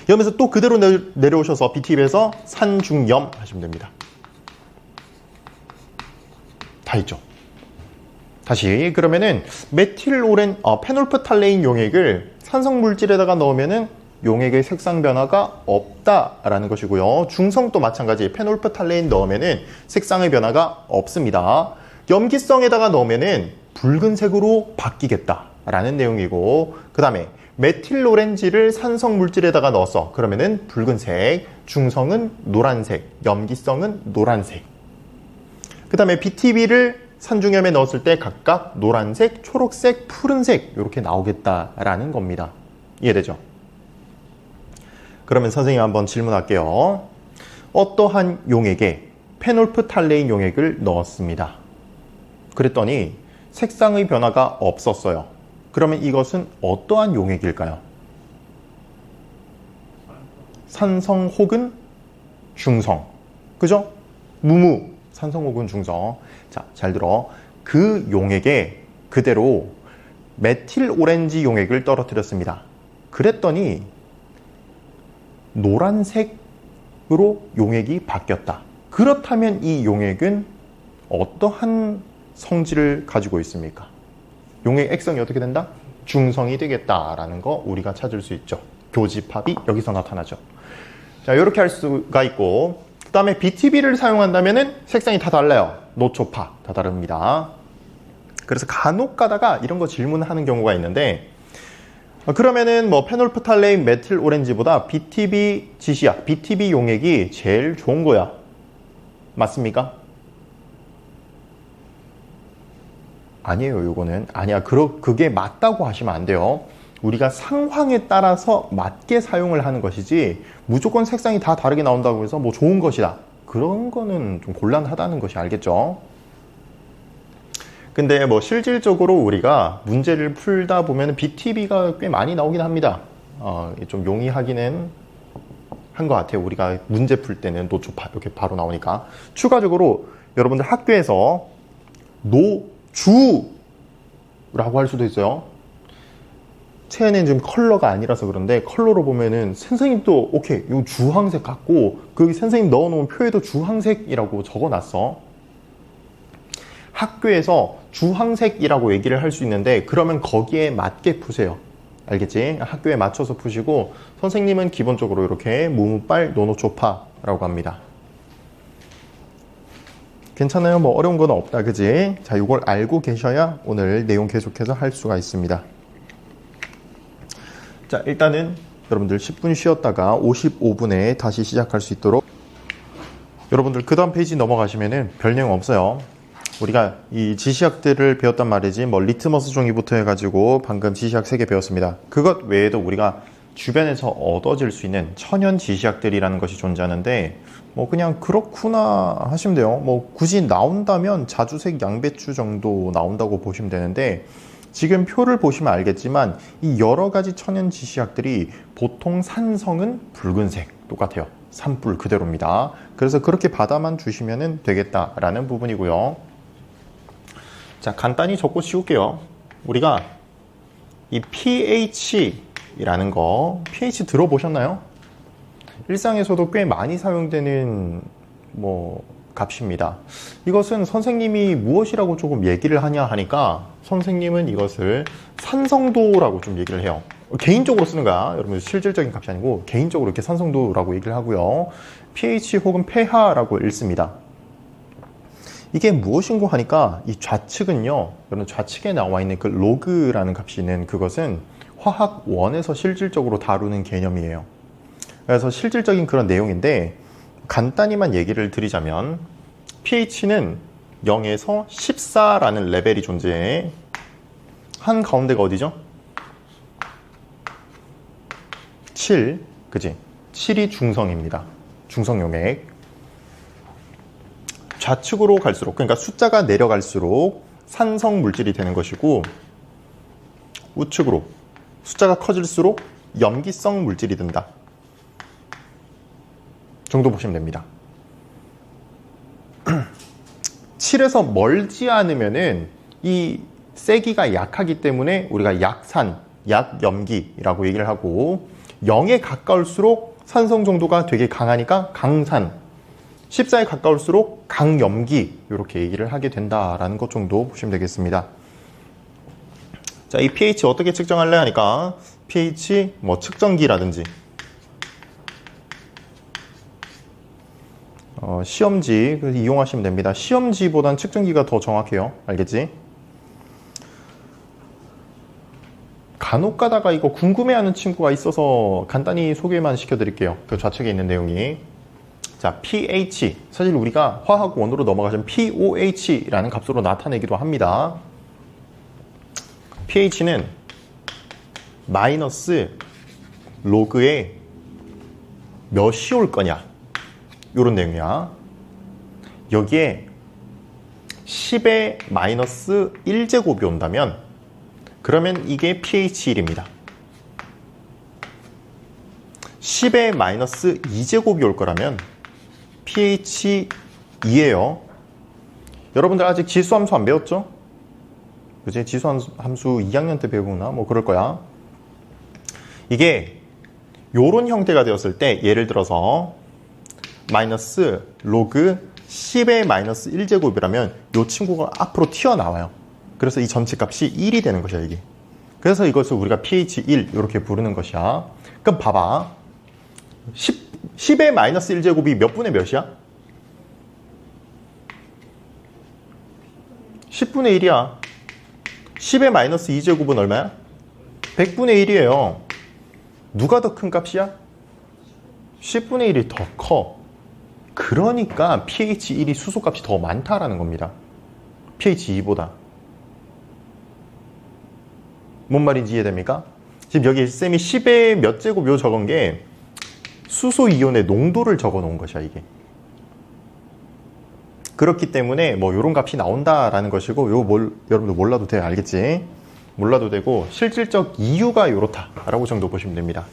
염에서 또 그대로 내려오셔서 BTB에서 산중염 하시면 됩니다. 다 있죠? 다시 그러면은 페놀프탈레인 용액을 산성물질에다가 넣으면은 용액의 색상 변화가 없다라는 것이고요. 중성도 마찬가지. 페놀프탈레인 넣으면은 색상의 변화가 없습니다. 염기성에다가 넣으면은 붉은색으로 바뀌겠다라는 내용이고, 그 다음에 메틸 오렌지를 산성 물질에다가 넣었어. 그러면은 붉은색, 중성은 노란색, 염기성은 노란색. 그 다음에 BTB를 산중염에 넣었을 때 각각 노란색, 초록색, 푸른색 이렇게 나오겠다라는 겁니다. 이해되죠? 그러면 선생님 한번 질문할게요. 어떠한 용액에 페놀프탈레인 용액을 넣었습니다. 그랬더니 색상의 변화가 없었어요. 그러면 이것은 어떠한 용액일까요? 산성 혹은 중성. 그죠? 무무, 산성 혹은 중성. 자, 잘 들어. 그 용액에 그대로 메틸 오렌지 용액을 떨어뜨렸습니다. 그랬더니 노란색으로 용액이 바뀌었다. 그렇다면 이 용액은 어떠한 성질을 가지고 있습니까? 용액 액성이 어떻게 된다? 중성이 되겠다라는 거 우리가 찾을 수 있죠. 교집합이 여기서 나타나죠. 자, 이렇게 할 수가 있고, 그 다음에 BTB를 사용한다면은 색상이 다 달라요. 노초파 다 다릅니다. 그래서 간혹 가다가 이런 거 질문하는 경우가 있는데, 그러면은 뭐 페놀프탈레인 메틸 오렌지보다 BTB 지시약, BTB 용액이 제일 좋은 거야. 맞습니까? 아니에요. 요거는 아니야. 그게 맞다고 하시면 안 돼요. 우리가 상황에 따라서 맞게 사용을 하는 것이지, 무조건 색상이 다 다르게 나온다고 해서 뭐 좋은 것이다, 그런 거는 좀 곤란하다는 것이 알겠죠? 근데 뭐 실질적으로 우리가 문제를 풀다 보면 BTB가 꽤 많이 나오긴 합니다. 좀 용이하기는 한 것 같아요. 우리가 문제 풀 때는 노초파 이렇게 바로 나오니까. 추가적으로 여러분들 학교에서 노주라고 할 수도 있어요. 체에는 지금 컬러가 아니라서 그런데, 컬러로 보면은 선생님도 오케이 이 주황색 같고, 거기 선생님 넣어놓은 표에도 주황색이라고 적어놨어. 학교에서 주황색이라고 얘기를 할 수 있는데, 그러면 거기에 맞게 푸세요. 알겠지? 학교에 맞춰서 푸시고, 선생님은 기본적으로 이렇게 무무빨 노노초파라고 합니다. 괜찮아요. 뭐 어려운 건 없다. 그지? 자, 이걸 알고 계셔야 오늘 내용 계속해서 할 수가 있습니다. 자, 일단은 여러분들 10분 쉬었다가 55분에 다시 시작할 수 있도록 여러분들 그 다음 페이지 넘어가시면은 별 내용 없어요. 우리가 이 지시학들을 배웠단 말이지 뭐 리트머스 종이부터 해가지고 방금 지시학 3개 배웠습니다. 그것 외에도 우리가 주변에서 얻어질 수 있는 천연 지시학들이라는 것이 존재하는데 뭐 그냥 그렇구나 하시면 돼요. 뭐 굳이 나온다면 자주색 양배추 정도 나온다고 보시면 되는데 지금 표를 보시면 알겠지만 이 여러 가지 천연 지시학들이 보통 산성은 붉은색 똑같아요. 산불 그대로입니다. 그래서 그렇게 받아만 주시면 되겠다라는 부분이고요. 자, 간단히 적고 치울게요. 우리가 이 pH라는 거, pH 들어보셨나요? 일상에서도 꽤 많이 사용되는 뭐 값입니다. 이것은 선생님이 무엇이라고 조금 얘기를 하냐 하니까 선생님은 이것을 산성도라고 좀 얘기를 해요. 개인적으로 쓰는 거야. 여러분 실질적인 값이 아니고 개인적으로 이렇게 산성도라고 얘기를 하고요. pH 혹은 pH라고 읽습니다. 이게 무엇인고 하니까 이 좌측은요. 여러분 좌측에 나와 있는 그 로그라는 값이 있는 그것은 화학 원에서 실질적으로 다루는 개념이에요. 그래서 실질적인 그런 내용인데 간단히만 얘기를 드리자면 pH는 0에서 14라는 레벨이 존재해. 한 가운데가 어디죠? 7, 그지? 7이 중성입니다. 중성 용액. 좌측으로 갈수록, 그러니까 숫자가 내려갈수록 산성 물질이 되는 것이고 우측으로 숫자가 커질수록 염기성 물질이 된다. 정도 보시면 됩니다. 7에서 멀지 않으면은 이 세기가 약하기 때문에 우리가 약산, 약염기라고 얘기를 하고 0에 가까울수록 산성 정도가 되게 강하니까 강산, 14에 가까울수록 강염기 이렇게 얘기를 하게 된다라는 것 정도 보시면 되겠습니다. 자, 이 pH 어떻게 측정할래 하니까 pH 뭐 측정기라든지 시험지 이용하시면 됩니다. 시험지보단 측정기가 더 정확해요. 알겠지? 간혹 가다가 이거 궁금해하는 친구가 있어서 간단히 소개만 시켜드릴게요. 그 좌측에 있는 내용이. 자, pH. 사실 우리가 화학 원으로 넘어가면 pOH라는 값으로 나타내기도 합니다. pH는 마이너스 로그에 몇이 올 거냐. 요런 내용이야. 여기에 10의 마이너스 1제곱이 온다면 그러면 이게 pH 1입니다. 10의 마이너스 2제곱이 올 거라면 pH 2예요. 여러분들 아직 지수함수 안 배웠죠? 그치? 지수함수 2학년 때 배우나? 뭐 그럴 거야. 이게 요런 형태가 되었을 때 예를 들어서 마이너스 로그 10의 마이너스 1제곱이라면 이 친구가 앞으로 튀어나와요. 그래서 이 전체 값이 1이 되는 것이야, 이게. 그래서 이것을 우리가 pH 1 이렇게 부르는 것이야. 그럼 봐봐. 10의 마이너스 1제곱이 몇 분의 몇이야? 10분의 1이야. 10의 마이너스 2제곱은 얼마야? 100분의 1이에요. 누가 더 큰 값이야? 10분의 1이 더 커. 그러니까 pH 1이 수소값이 더 많다라는 겁니다. pH 2보다. 뭔 말인지 이해됩니까? 지금 여기 쌤이 10의 몇 제곱 요 적은 게 수소 이온의 농도를 적어 놓은 것이야, 이게. 그렇기 때문에 뭐 요런 값이 나온다라는 것이고 여러분들 몰라도 돼. 알겠지? 몰라도 되고 실질적 이유가 요렇다라고 정도 보시면 됩니다.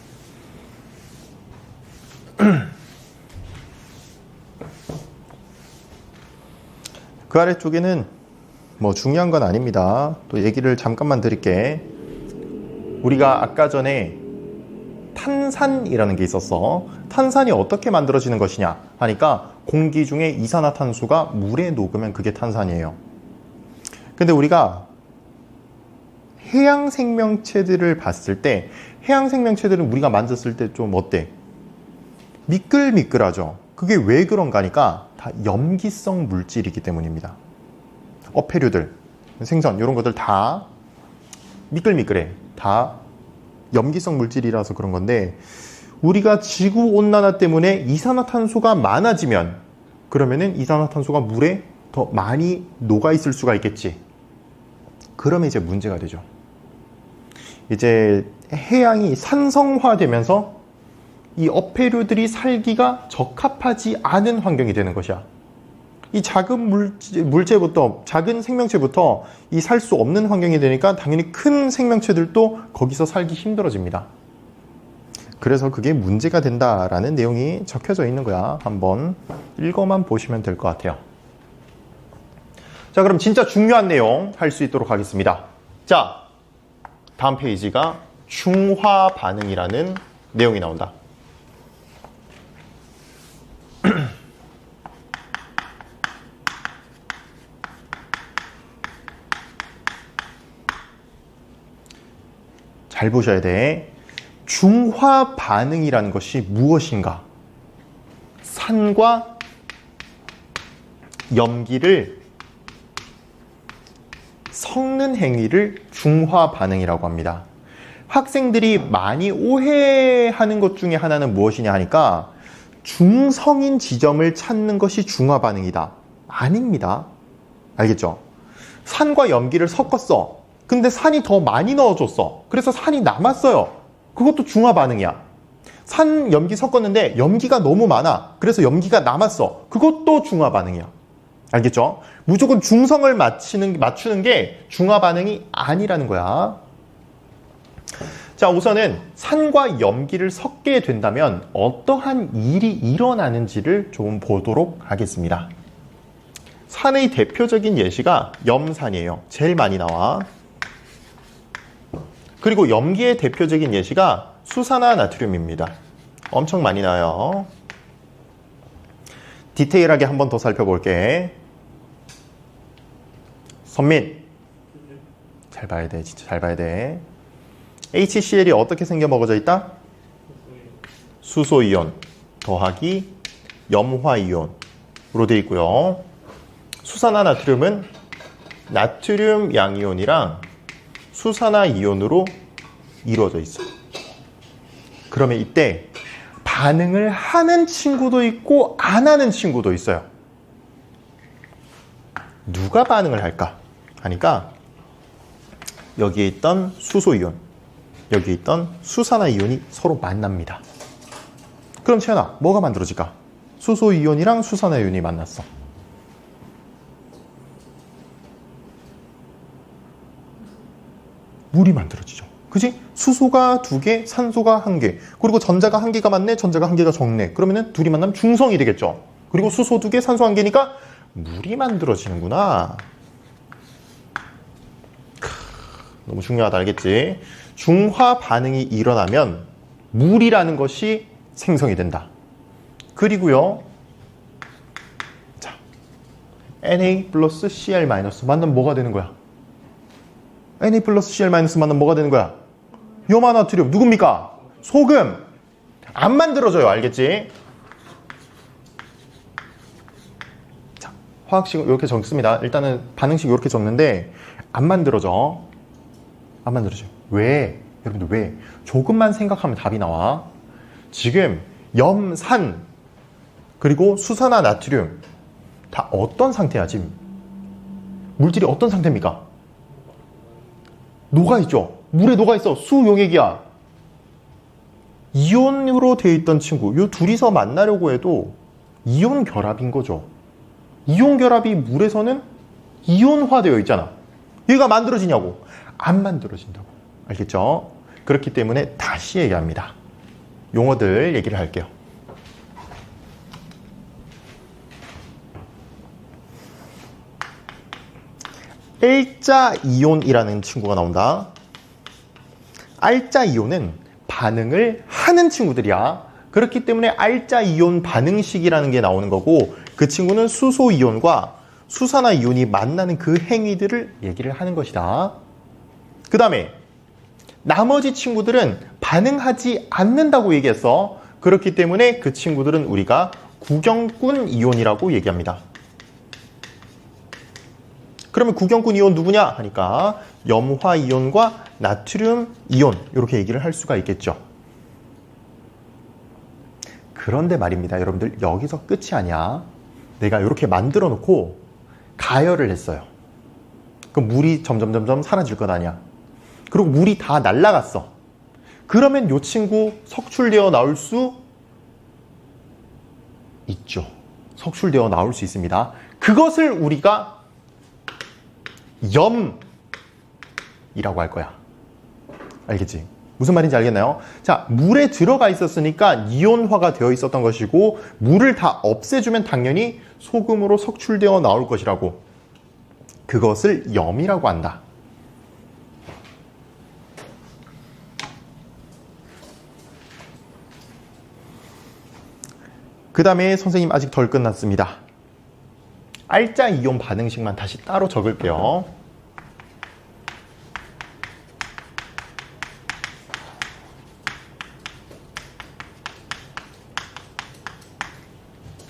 그 아래쪽에는 뭐 중요한 건 아닙니다. 또 얘기를 잠깐만 드릴게. 우리가 아까 전에 탄산이라는 게 있었어. 탄산이 어떻게 만들어지는 것이냐 하니까 공기 중에 이산화탄소가 물에 녹으면 그게 탄산이에요. 근데 우리가 해양 생명체들을 봤을 때 해양 생명체들은 우리가 만졌을 때 좀 어때? 미끌미끌하죠. 그게 왜 그런가 하니까 다 염기성 물질이기 때문입니다. 어패류들, 생선 이런 것들 다 미끌미끌해. 다 염기성 물질이라서 그런 건데 우리가 지구온난화 때문에 이산화탄소가 많아지면 그러면은 이산화탄소가 물에 더 많이 녹아있을 수가 있겠지. 그러면 이제 문제가 되죠. 이제 해양이 산성화되면서 이 어패류들이 살기가 적합하지 않은 환경이 되는 것이야. 이 작은 물체부터, 작은 생명체부터 이 살 수 없는 환경이 되니까 당연히 큰 생명체들도 거기서 살기 힘들어집니다. 그래서 그게 문제가 된다라는 내용이 적혀져 있는 거야. 한번 읽어만 보시면 될 것 같아요. 자, 그럼 진짜 중요한 내용 할 수 있도록 하겠습니다. 자, 다음 페이지가 중화 반응이라는 내용이 나온다. 잘 보셔야 돼. 중화 반응이라는 것이 무엇인가? 산과 염기를 섞는 행위를 중화 반응이라고 합니다. 학생들이 많이 오해하는 것 중에 하나는 무엇이냐 하니까 중성인 지점을 찾는 것이 중화 반응이다. 아닙니다. 알겠죠? 산과 염기를 섞었어. 근데 산이 더 많이 넣어줬어. 그래서 산이 남았어요. 그것도 중화 반응이야. 산, 염기 섞었는데 염기가 너무 많아. 그래서 염기가 남았어. 그것도 중화 반응이야. 알겠죠? 무조건 중성을 맞추는 게 중화 반응이 아니라는 거야. 자, 우선은 산과 염기를 섞게 된다면 어떠한 일이 일어나는지를 좀 보도록 하겠습니다. 산의 대표적인 예시가 염산이에요. 제일 많이 나와. 그리고 염기의 대표적인 예시가 수산화나트륨입니다. 엄청 많이 나와요. 디테일하게 한 번 더 살펴볼게. 선민, 잘 봐야 돼. 진짜 잘 봐야 돼. HCl이 어떻게 생겨 먹어져 있다? 수소이온 더하기 염화이온으로 되어 있고요. 수산화나트륨은 나트륨 양이온이랑 수산화이온으로 이루어져 있어. 그러면 이때 반응을 하는 친구도 있고 안 하는 친구도 있어요. 누가 반응을 할까? 하니까 여기에 있던 수소이온, 여기에 있던 수산화이온이 서로 만납니다. 그럼 채연아, 뭐가 만들어질까? 수소이온이랑 수산화이온이 만났어. 물이 만들어지죠. 그지? 수소가 2개, 산소가 1개. 그리고 전자가 1개가 많네, 전자가 1개가 적네. 그러면은 둘이 만나면 중성이 되겠죠. 그리고 수소 2개, 산소 1개니까 물이 만들어지는구나. 너무 중요하다, 알겠지? 중화 반응이 일어나면 물이라는 것이 생성이 된다. 그리고요, 자, Na 플러스 Cl 마이너스 만나면 뭐가 되는 거야? Na 플러스 Cl 마이너스 만나면 뭐가 되는 거야? 염화나트륨. 누굽니까? 소금. 안 만들어져요. 알겠지? 자, 화학식은 이렇게 적습니다. 일단은 반응식 이렇게 적는데 안 만들어져. 안 만들어져. 왜? 여러분들 왜? 조금만 생각하면 답이 나와. 지금 염산 그리고 수산화나트륨 다 어떤 상태야 지금? 물질이 어떤 상태입니까? 녹아있죠? 물에 녹아있어. 수용액이야. 이온으로 되어 있던 친구, 이 둘이서 만나려고 해도 이온 결합인 거죠. 이온 결합이 물에서는 이온화되어 있잖아. 얘가 만들어지냐고? 안 만들어진다고. 알겠죠? 그렇기 때문에 다시 얘기합니다. 용어들 얘기를 할게요. L자 이온이라는 친구가 나온다. R자 이온은 반응을 하는 친구들이야. 그렇기 때문에 R자 이온 반응식이라는 게 나오는 거고, 그 친구는 수소 이온과 수산화 이온이 만나는 그 행위들을 얘기를 하는 것이다. 그 다음에 나머지 친구들은 반응하지 않는다고 얘기했어. 그렇기 때문에 그 친구들은 우리가 구경꾼 이온이라고 얘기합니다. 그러면 구경꾼 이온 누구냐 하니까 염화 이온과 나트륨 이온 이렇게 얘기를 할 수가 있겠죠. 그런데 말입니다. 여러분들 여기서 끝이 아니야. 내가 이렇게 만들어 놓고 가열을 했어요. 그럼 물이 점점 사라질 것 아니야. 그리고 물이 다 날아갔어. 그러면 이 친구 석출되어 나올 수 있죠. 석출되어 나올 수 있습니다. 그것을 우리가 염이라고 할 거야. 알겠지? 무슨 말인지 알겠나요? 자, 물에 들어가 있었으니까 이온화가 되어 있었던 것이고 물을 다 없애주면 당연히 소금으로 석출되어 나올 것이라고. 그것을 염이라고 한다. 그 다음에 선생님 아직 덜 끝났습니다. 알짜 이온 반응식만 다시 따로 적을게요.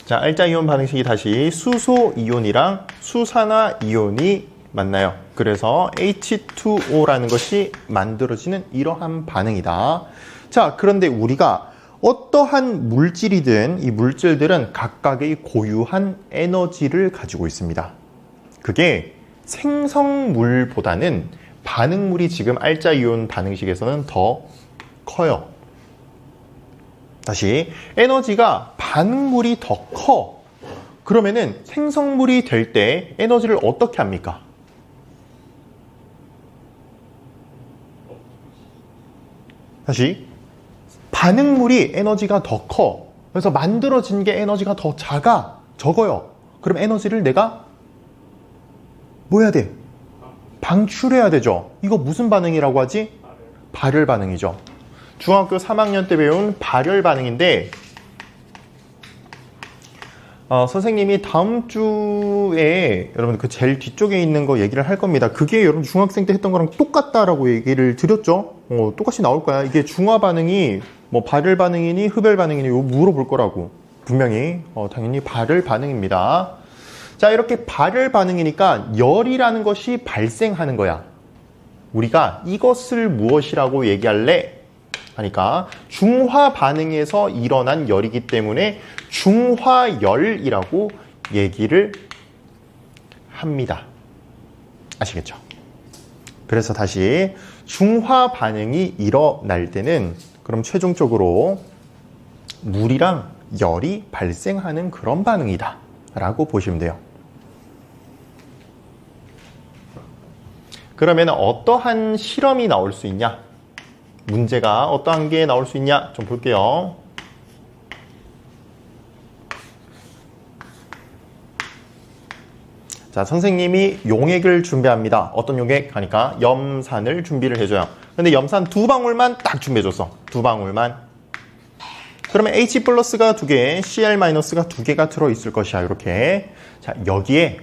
자, 알짜 이온 반응식이 다시 수소 이온이랑 수산화 이온이 만나요. 그래서 H2O라는 것이 만들어지는 이러한 반응이다. 자, 그런데 우리가 어떠한 물질이든 이 물질들은 각각의 고유한 에너지를 가지고 있습니다. 그게 생성물보다는 반응물이 지금 알짜 이온 반응식에서는 더 커요. 다시 에너지가 반응물이 더 커. 그러면은 생성물이 될 때 에너지를 어떻게 합니까? 다시 반응물이 에너지가 더 커. 그래서 만들어진 게 에너지가 더 적어요. 그럼 에너지를 내가 뭐 해야 돼? 방출해야 되죠. 이거 무슨 반응이라고 하지? 발열 반응이죠. 중학교 3학년 때 배운 발열 반응인데 선생님이 다음 주에 여러분 그 제일 뒤쪽에 있는 거 얘기를 할 겁니다. 그게 여러분 중학생 때 했던 거랑 똑같다라고 얘기를 드렸죠. 똑같이 나올 거야. 이게 중화 반응이 뭐 발열 반응이니 흡열 반응이니 이거 물어볼 거라고. 분명히 당연히 발열 반응입니다. 자, 이렇게 발열 반응이니까 열이라는 것이 발생하는 거야. 우리가 이것을 무엇이라고 얘기할래? 하니까 중화 반응에서 일어난 열이기 때문에 중화열이라고 얘기를 합니다. 아시겠죠? 그래서 다시 중화 반응이 일어날 때는 그럼 최종적으로 물이랑 열이 발생하는 그런 반응이다 라고 보시면 돼요. 그러면 어떠한 실험이 나올 수 있냐? 문제가 어떠한 게 나올 수 있냐? 좀 볼게요. 자, 선생님이 용액을 준비합니다. 어떤 용액? 하니까 염산을 준비를 해줘요. 근데 염산 2방울만 딱 준비해줬어. 2방울만. 그러면 H 플러스가 2개, Cl 마이너스가 2개가 들어있을 것이야. 이렇게. 자, 여기에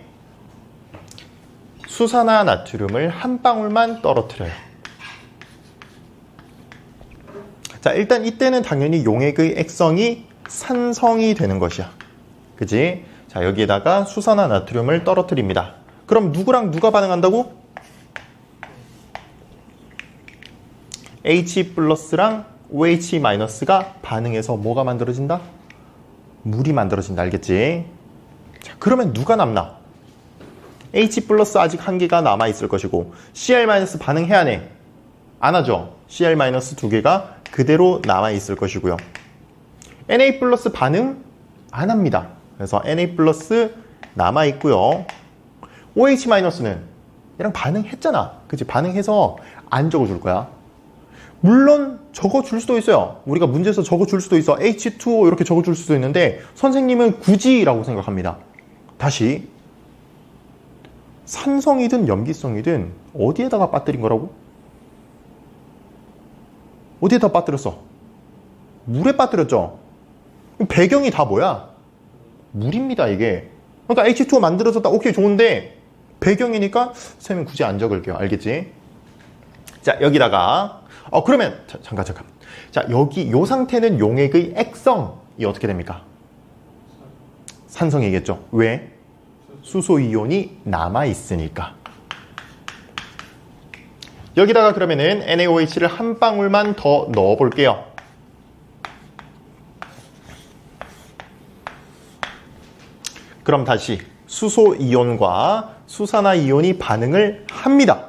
수산화 나트륨을 한 방울만 떨어뜨려요. 자, 일단 이때는 당연히 용액의 액성이 산성이 되는 것이야. 그지? 자, 여기에다가 수산화 나트륨을 떨어뜨립니다. 그럼 누구랑 누가 반응한다고? H 플러스랑 OH 마이너스가 반응해서 뭐가 만들어진다? 물이 만들어진다. 알겠지? 자, 그러면 누가 남나? H 플러스 아직 한 개가 남아있을 것이고 Cl 마이너스 반응해야 해. 안 하죠? Cl 마이너스 2개가 그대로 남아있을 것이고요. Na 플러스 반응 안 합니다. 그래서 Na 플러스 남아있고요. OH 마이너스는 얘랑 반응했잖아. 그치? 반응해서 안 적어줄 거야. 물론 적어줄 수도 있어요. 우리가 문제에서 적어줄 수도 있어. H2O 이렇게 적어줄 수도 있는데 선생님은 굳이라고 생각합니다. 다시 산성이든 염기성이든 어디에다가 빠뜨린 거라고? 어디에다 빠뜨렸어? 물에 빠뜨렸죠? 배경이 다 뭐야? 물입니다, 이게. 그러니까 H2O 만들어졌다. 오케이, 좋은데 배경이니까 선생님 굳이 안 적을게요. 알겠지? 자, 여기다가 그러면 잠깐. 자, 여기 요 상태는 용액의 액성이 어떻게 됩니까? 산성이겠죠. 왜? 수소이온이 남아있으니까. 여기다가 그러면은 NaOH를 한 방울만 더 넣어볼게요. 그럼 다시 수소이온과 수산화이온이 반응을 합니다.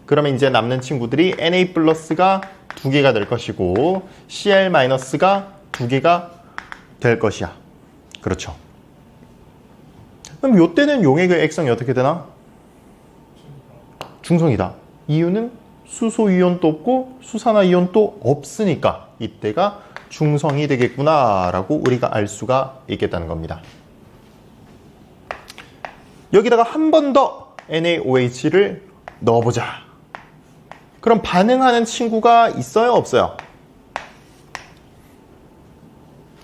그러면 이제 남는 친구들이 Na 플러스가 2개가 될 것이고 Cl 마이너스가 2개가 될 것이야. 그렇죠. 그럼 이때는 용액의 액성이 어떻게 되나? 중성이다. 이유는 수소이온도 없고 수산화이온도 없으니까 이때가 중성이 되겠구나 라고 우리가 알 수가 있겠다는 겁니다. 여기다가 한 번 더 NaOH를 넣어보자. 그럼 반응하는 친구가 있어요? 없어요?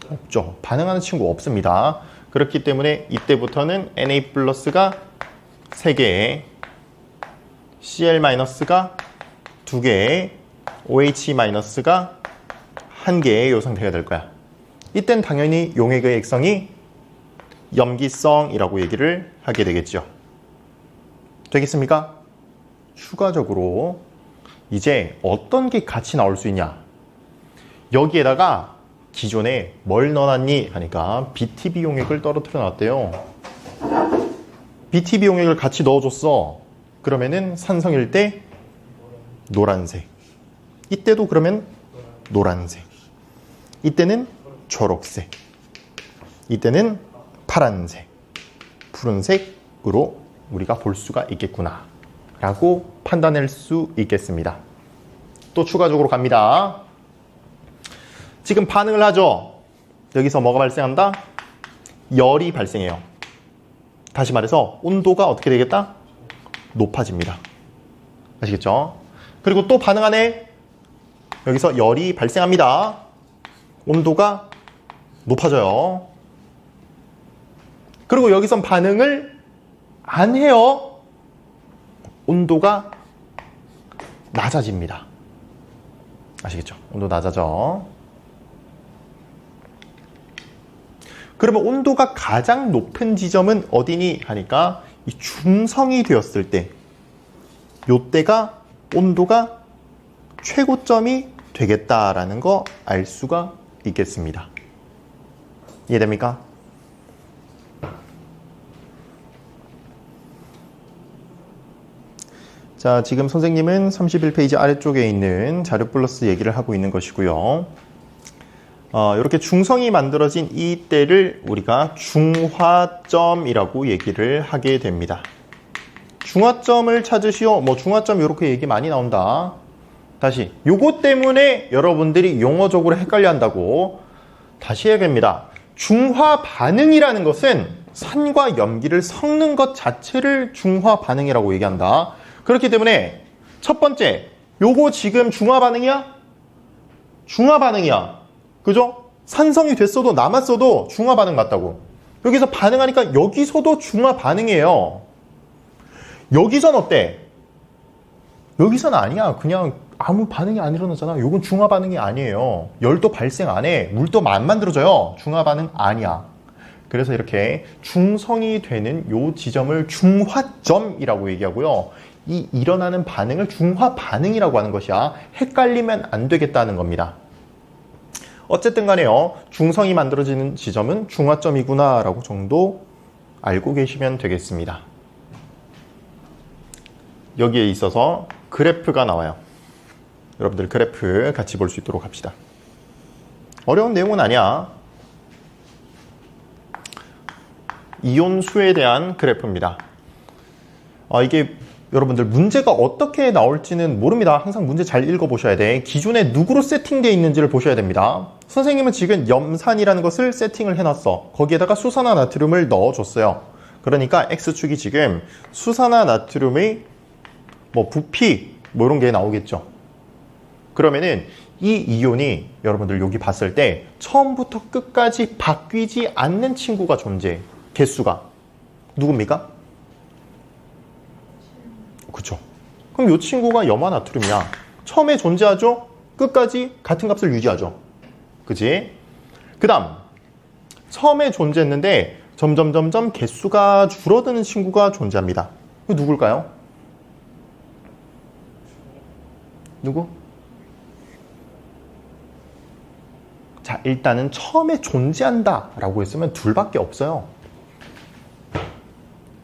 없죠. 반응하는 친구 없습니다. 그렇기 때문에 이때부터는 Na 플러스가 3개, Cl 마이너스가 2개, OH 마이너스가 1개의 이 상태가 될 거야. 이땐 당연히 용액의 액성이 염기성이라고 얘기를 하게 되겠죠. 되겠습니까? 추가적으로 이제 어떤 게 같이 나올 수 있냐? 여기에다가 기존에 뭘 넣어놨니? 하니까 BTB 용액을 떨어뜨려 놨대요. BTB 용액을 같이 넣어줬어. 그러면은 산성일 때 노란색. 이때도 그러면 노란색. 이때는 초록색. 이때는 파란색. 푸른색으로 우리가 볼 수가 있겠구나 라고 판단할 수 있겠습니다. 또 추가적으로 갑니다. 지금 반응을 하죠. 여기서 뭐가 발생한다? 열이 발생해요. 다시 말해서 온도가 어떻게 되겠다? 높아집니다. 아시겠죠? 그리고 또 반응하네. 여기서 열이 발생합니다. 온도가 높아져요. 그리고 여기선 반응을 안 해요. 온도가 낮아집니다. 아시겠죠? 온도 낮아져. 그러면 온도가 가장 높은 지점은 어디니? 하니까 이 중성이 되었을 때 요때가 온도가 최고점이 되겠다라는 거 알 수가 있겠습니다. 이해됩니까? 자, 지금 선생님은 31페이지 아래쪽에 있는 자료 플러스 얘기를 하고 있는 것이고요. 이렇게 중성이 만들어진 이 때를 우리가 중화점이라고 얘기를 하게 됩니다. 중화점을 찾으시오. 중화점 이렇게 얘기 많이 나온다. 다시 요거 때문에 여러분들이 용어적으로 헷갈려 한다고 다시 해야됩니다. 중화 반응이라는 것은 산과 염기를 섞는 것 자체를 중화 반응이라고 얘기한다. 그렇기 때문에 첫 번째 요거 지금 중화 반응이야? 중화 반응이야. 그죠? 산성이 됐어도 남았어도 중화 반응 맞다고. 여기서 반응하니까 여기서도 중화 반응이에요. 여기선 어때? 여기선 아니야. 그냥 아무 반응이 안 일어나잖아. 요건 중화 반응이 아니에요. 열도 발생 안 해. 물도 안 만들어져요. 중화 반응 아니야. 그래서 이렇게 중성이 되는 요 지점을 중화점이라고 얘기하고요. 이 일어나는 반응을 중화 반응이라고 하는 것이야. 헷갈리면 안 되겠다는 겁니다. 어쨌든 간에요. 중성이 만들어지는 지점은 중화점이구나 라고 정도 알고 계시면 되겠습니다. 여기에 있어서 그래프가 나와요. 여러분들 그래프 같이 볼 수 있도록 합시다. 어려운 내용은 아니야. 이온수에 대한 그래프입니다. 이게 여러분들 문제가 어떻게 나올지는 모릅니다. 항상 문제 잘 읽어보셔야 돼. 기존에 누구로 세팅되어 있는지를 보셔야 됩니다. 선생님은 지금 염산이라는 것을 세팅을 해놨어. 거기에다가 수산화나트륨을 넣어줬어요. 그러니까 X축이 지금 수산화나트륨의 부피 이런 게 나오겠죠. 그러면은 이 이온이 여러분들 여기 봤을 때 처음부터 끝까지 바뀌지 않는 친구가 존재해. 개수가 누굽니까? 그쵸. 그럼 이 친구가 염화나트륨이야. 처음에 존재하죠? 끝까지 같은 값을 유지하죠. 그치? 그 다음 처음에 존재했는데 점점 개수가 줄어드는 친구가 존재합니다. 이거 누굴까요? 누구? 자, 일단은 처음에 존재한다 라고 했으면 둘밖에 없어요.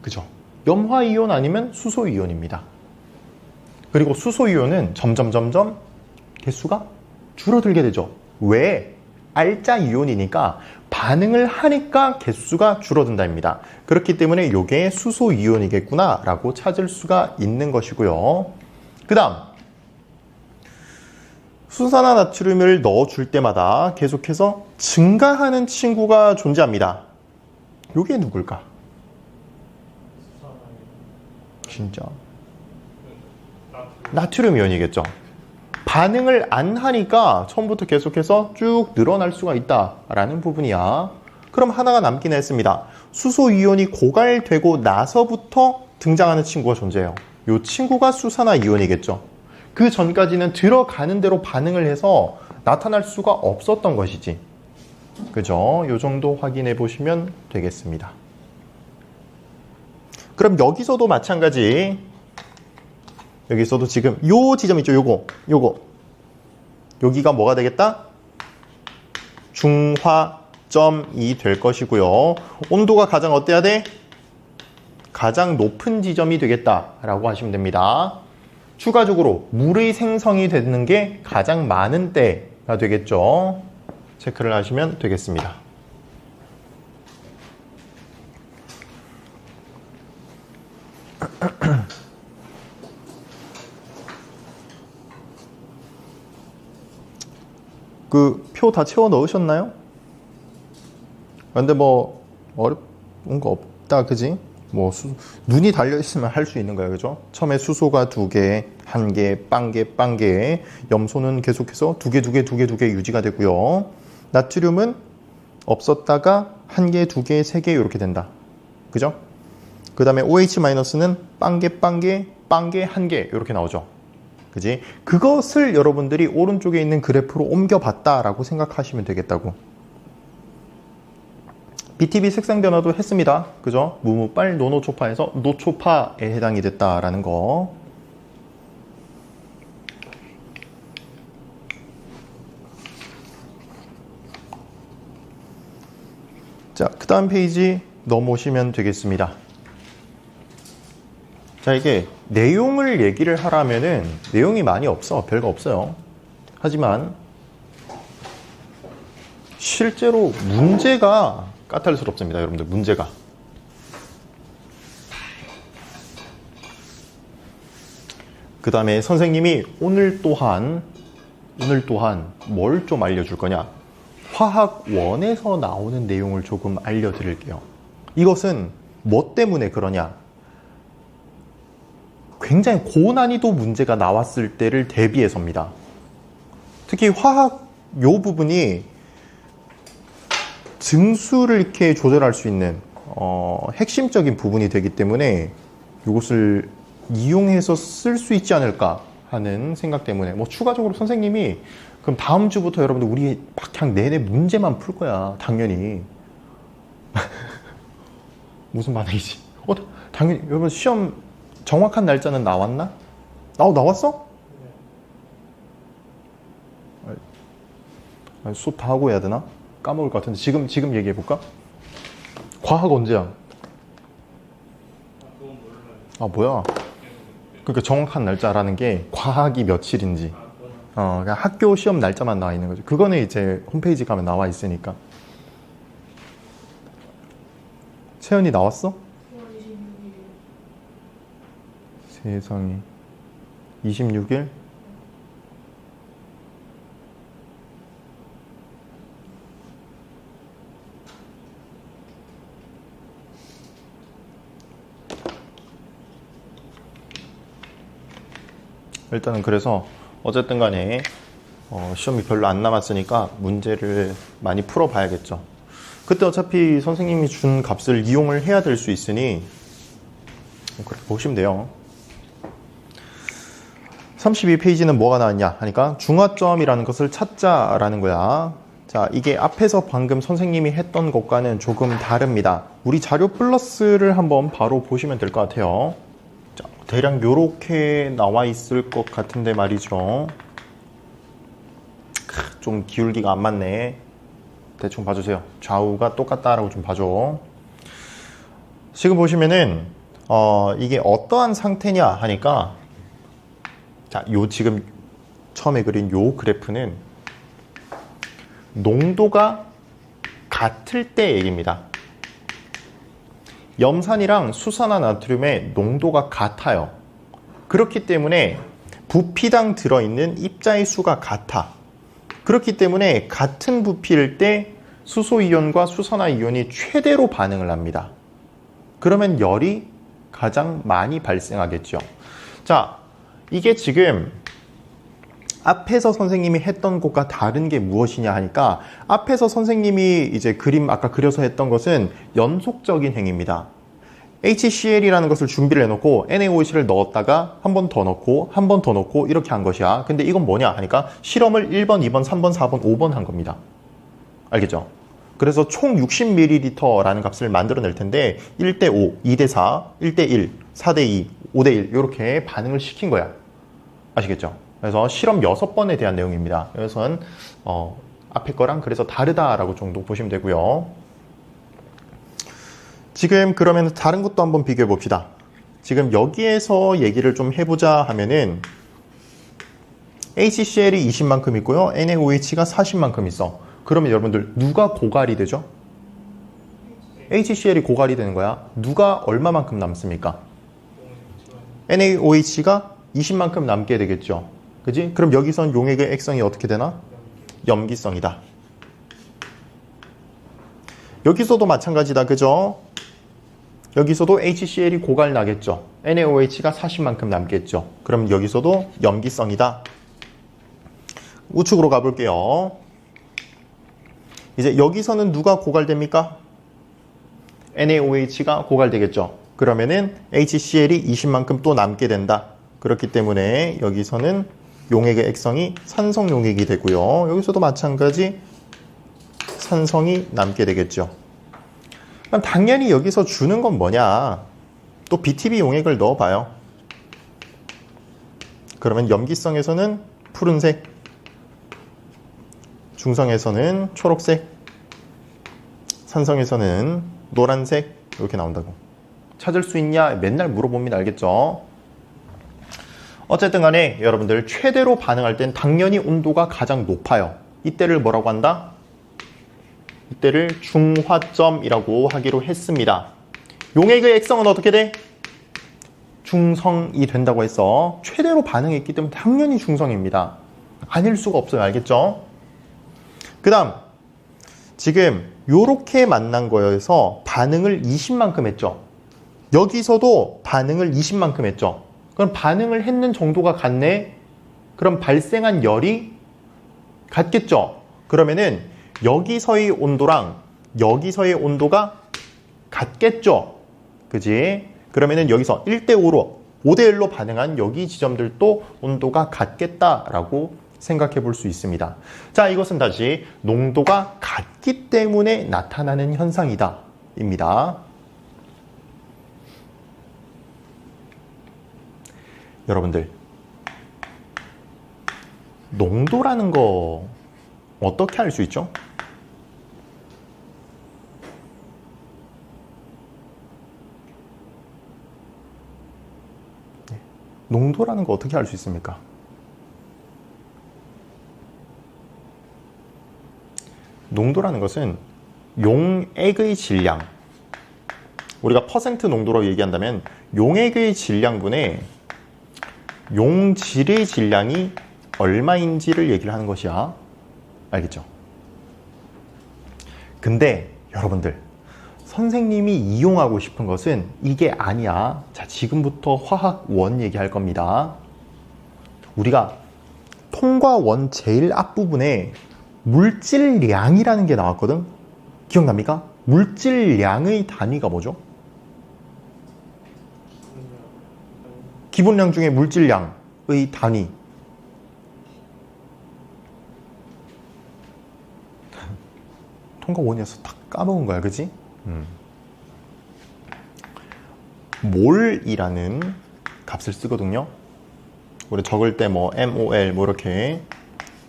그죠? 염화이온 아니면 수소이온입니다. 그리고 수소이온은 점점 개수가 줄어들게 되죠. 왜? 알짜 이온이니까 반응을 하니까 개수가 줄어든다입니다. 그렇기 때문에 이게 수소이온이겠구나 라고 찾을 수가 있는 것이고요. 그 다음 수산화나트륨을 넣어줄 때마다 계속해서 증가하는 친구가 존재합니다. 이게 누굴까? 진짜 나트륨 이온이겠죠. 반응을 안 하니까 처음부터 계속해서 쭉 늘어날 수가 있다라는 부분이야. 그럼 하나가 남긴 했습니다. 수소이온이 고갈되고 나서부터 등장하는 친구가 존재해요. 이 친구가 수산화이온이겠죠. 그 전까지는 들어가는 대로 반응을 해서 나타날 수가 없었던 것이지. 그죠? 이 정도 확인해 보시면 되겠습니다. 그럼 여기서도 마찬가지. 여기서도 지금 요 지점 있죠? 요거. 여기가 뭐가 되겠다? 중화점이 될 것이고요. 온도가 가장 어때야 돼? 가장 높은 지점이 되겠다라고 하시면 됩니다. 추가적으로 물의 생성이 되는 게 가장 많은 때가 되겠죠. 체크를 하시면 되겠습니다. 그 표 다 채워 넣으셨나요? 근데 뭐 어려운 거 없다, 그지? 뭐 눈이 달려 있으면 할 수 있는 거예요, 그죠? 처음에 수소가 2개, 1개, 빵개, 염소는 계속해서 2개 유지가 되고요. 나트륨은 없었다가 1개, 2개, 3개 이렇게 된다, 그죠? 그 다음에 OH-는 빵개, 1개 이렇게 나오죠. 그지? 그것을 여러분들이 오른쪽에 있는 그래프로 옮겨봤다라고 생각하시면 되겠다고. BTB 색상 변화도 했습니다. 그죠? 무무빨 노노초파에서 노초파에 해당이 됐다라는 거. 자, 그 다음 페이지 넘어오시면 되겠습니다. 자, 이게 내용을 얘기를 하라면은 내용이 많이 없어. 별거 없어요. 하지만 실제로 문제가 까탈스럽습니다. 여러분들, 문제가. 그 다음에 선생님이 오늘 또한 뭘 좀 알려줄 거냐? 화학원에서 나오는 내용을 조금 알려드릴게요. 이것은 뭐 때문에 그러냐? 굉장히 고난이도 문제가 나왔을 때를 대비해서입니다. 특히 화학 요 부분이 증수를 이렇게 조절할 수 있는 핵심적인 부분이 되기 때문에 이것을 이용해서 쓸 수 있지 않을까 하는 생각 때문에 뭐 추가적으로 선생님이 그럼 다음 주부터 여러분들 우리 막 그냥 내내 문제만 풀 거야. 당연히. 무슨 반응이지? 당연히 여러분 시험 정확한 날짜는 나왔나? 나왔어? 수업 다 하고 해야 되나? 까먹을 것 같은데 지금 얘기해 볼까? 과학 언제야? 뭐야? 그러니까 정확한 날짜라는 게 과학이 며칠인지 그냥 학교 시험 날짜만 나와 있는 거죠. 그거는 이제 홈페이지 가면 나와 있으니까. 채연이 나왔어? 세상에 26일? 일단은 그래서 어쨌든 간에 시험이 별로 안 남았으니까 문제를 많이 풀어봐야겠죠. 그때 어차피 선생님이 준 값을 이용을 해야 될 수 있으니 그렇게 보시면 돼요. 32페이지는 뭐가 나왔냐 하니까 중화점이라는 것을 찾자라는 거야. 자, 이게 앞에서 방금 선생님이 했던 것과는 조금 다릅니다. 우리 자료 플러스를 한번 바로 보시면 될 것 같아요. 자, 대략 요렇게 나와 있을 것 같은데 말이죠. 좀 기울기가 안 맞네. 대충 봐주세요. 좌우가 똑같다라고 좀 봐줘. 지금 보시면은 이게 어떠한 상태냐 하니까, 자, 요 지금 처음에 그린 요 그래프는 농도가 같을 때 얘기입니다. 염산이랑 수산화 나트륨의 농도가 같아요. 그렇기 때문에 부피당 들어있는 입자의 수가 같아. 그렇기 때문에 같은 부피일 때 수소이온과 수산화이온이 최대로 반응을 합니다. 그러면 열이 가장 많이 발생하겠죠. 자, 이게 지금 앞에서 선생님이 했던 것과 다른 게 무엇이냐 하니까, 앞에서 선생님이 이제 그림 아까 그려서 했던 것은 연속적인 행위입니다. HCl이라는 것을 준비를 해놓고 NaOH를 넣었다가 한 번 더 넣고 한 번 더 넣고 이렇게 한 것이야. 근데 이건 뭐냐 하니까 실험을 1번, 2번, 3번, 4번, 5번 한 겁니다. 알겠죠? 그래서 총 60ml라는 값을 만들어낼 텐데 1대 5, 2대 4, 1대 1, 4대 2, 5대 1 이렇게 반응을 시킨 거야. 아시겠죠? 그래서 실험 6번에 대한 내용입니다. 이것은 앞에 거랑 그래서 다르다라고 정도 보시면 되고요. 지금 그러면 다른 것도 한번 비교해 봅시다. 지금 여기에서 얘기를 좀 해보자 하면은 HCl이 20만큼 있고요. NaOH가 40만큼 있어. 그러면 여러분들 누가 고갈이 되죠? HCl이 고갈이 되는 거야. 누가 얼마만큼 남습니까? NaOH가 20만큼 남게 되겠죠. 그지? 그럼 여기선 용액의 액성이 어떻게 되나? 염기성이다. 여기서도 마찬가지다. 그죠? 여기서도 HCl이 고갈 나겠죠. NaOH가 40만큼 남겠죠. 그럼 여기서도 염기성이다. 우측으로 가볼게요. 이제 여기서는 누가 고갈됩니까? NaOH가 고갈되겠죠. 그러면은 HCl이 20만큼 또 남게 된다. 그렇기 때문에 여기서는 용액의 액성이 산성 용액이 되고요. 여기서도 마찬가지 산성이 남게 되겠죠. 그럼 당연히 여기서 주는 건 뭐냐? 또 BTB 용액을 넣어봐요. 그러면 염기성에서는 푸른색, 중성에서는 초록색, 산성에서는 노란색 이렇게 나온다고. 찾을 수 있냐? 맨날 물어봅니다. 알겠죠? 어쨌든 간에 여러분들 최대로 반응할 땐 당연히 온도가 가장 높아요. 이때를 뭐라고 한다? 이때를 중화점이라고 하기로 했습니다. 용액의 액성은 어떻게 돼? 중성이 된다고 해서 최대로 반응했기 때문에 당연히 중성입니다. 아닐 수가 없어요. 알겠죠? 그 다음 지금 요렇게 만난 거여서 반응을 20만큼 했죠. 여기서도 반응을 20만큼 했죠. 그럼 반응을 했는 정도가 같네? 그럼 발생한 열이 같겠죠? 그러면은 여기서의 온도랑 여기서의 온도가 같겠죠? 그지? 그러면은 여기서 1대5로 5대1로 반응한 여기 지점들도 온도가 같겠다라고 생각해 볼 수 있습니다. 자, 이것은 다시 농도가 같기 때문에 나타나는 현상이다 입니다. 여러분들 농도라는 거 어떻게 알 수 있죠? 농도라는 거 어떻게 알 수 있습니까? 농도라는 것은 용액의 질량, 우리가 퍼센트 농도로 얘기한다면 용액의 질량분의 용질의 질량이 얼마인지를 얘기를 하는 것이야. 알겠죠? 근데 여러분들 선생님이 이용하고 싶은 것은 이게 아니야. 자, 지금부터 화학 원 얘기할 겁니다. 우리가 통과 원 제일 앞부분에 물질량이라는 게 나왔거든. 기억납니까? 물질량의 단위가 뭐죠? 기본량 중에 물질량의 단위 평가 원이어서 다 까먹은 거야, 그지? 몰이라는 값을 쓰거든요. 우리 적을 때 뭐 MOL 뭐 이렇게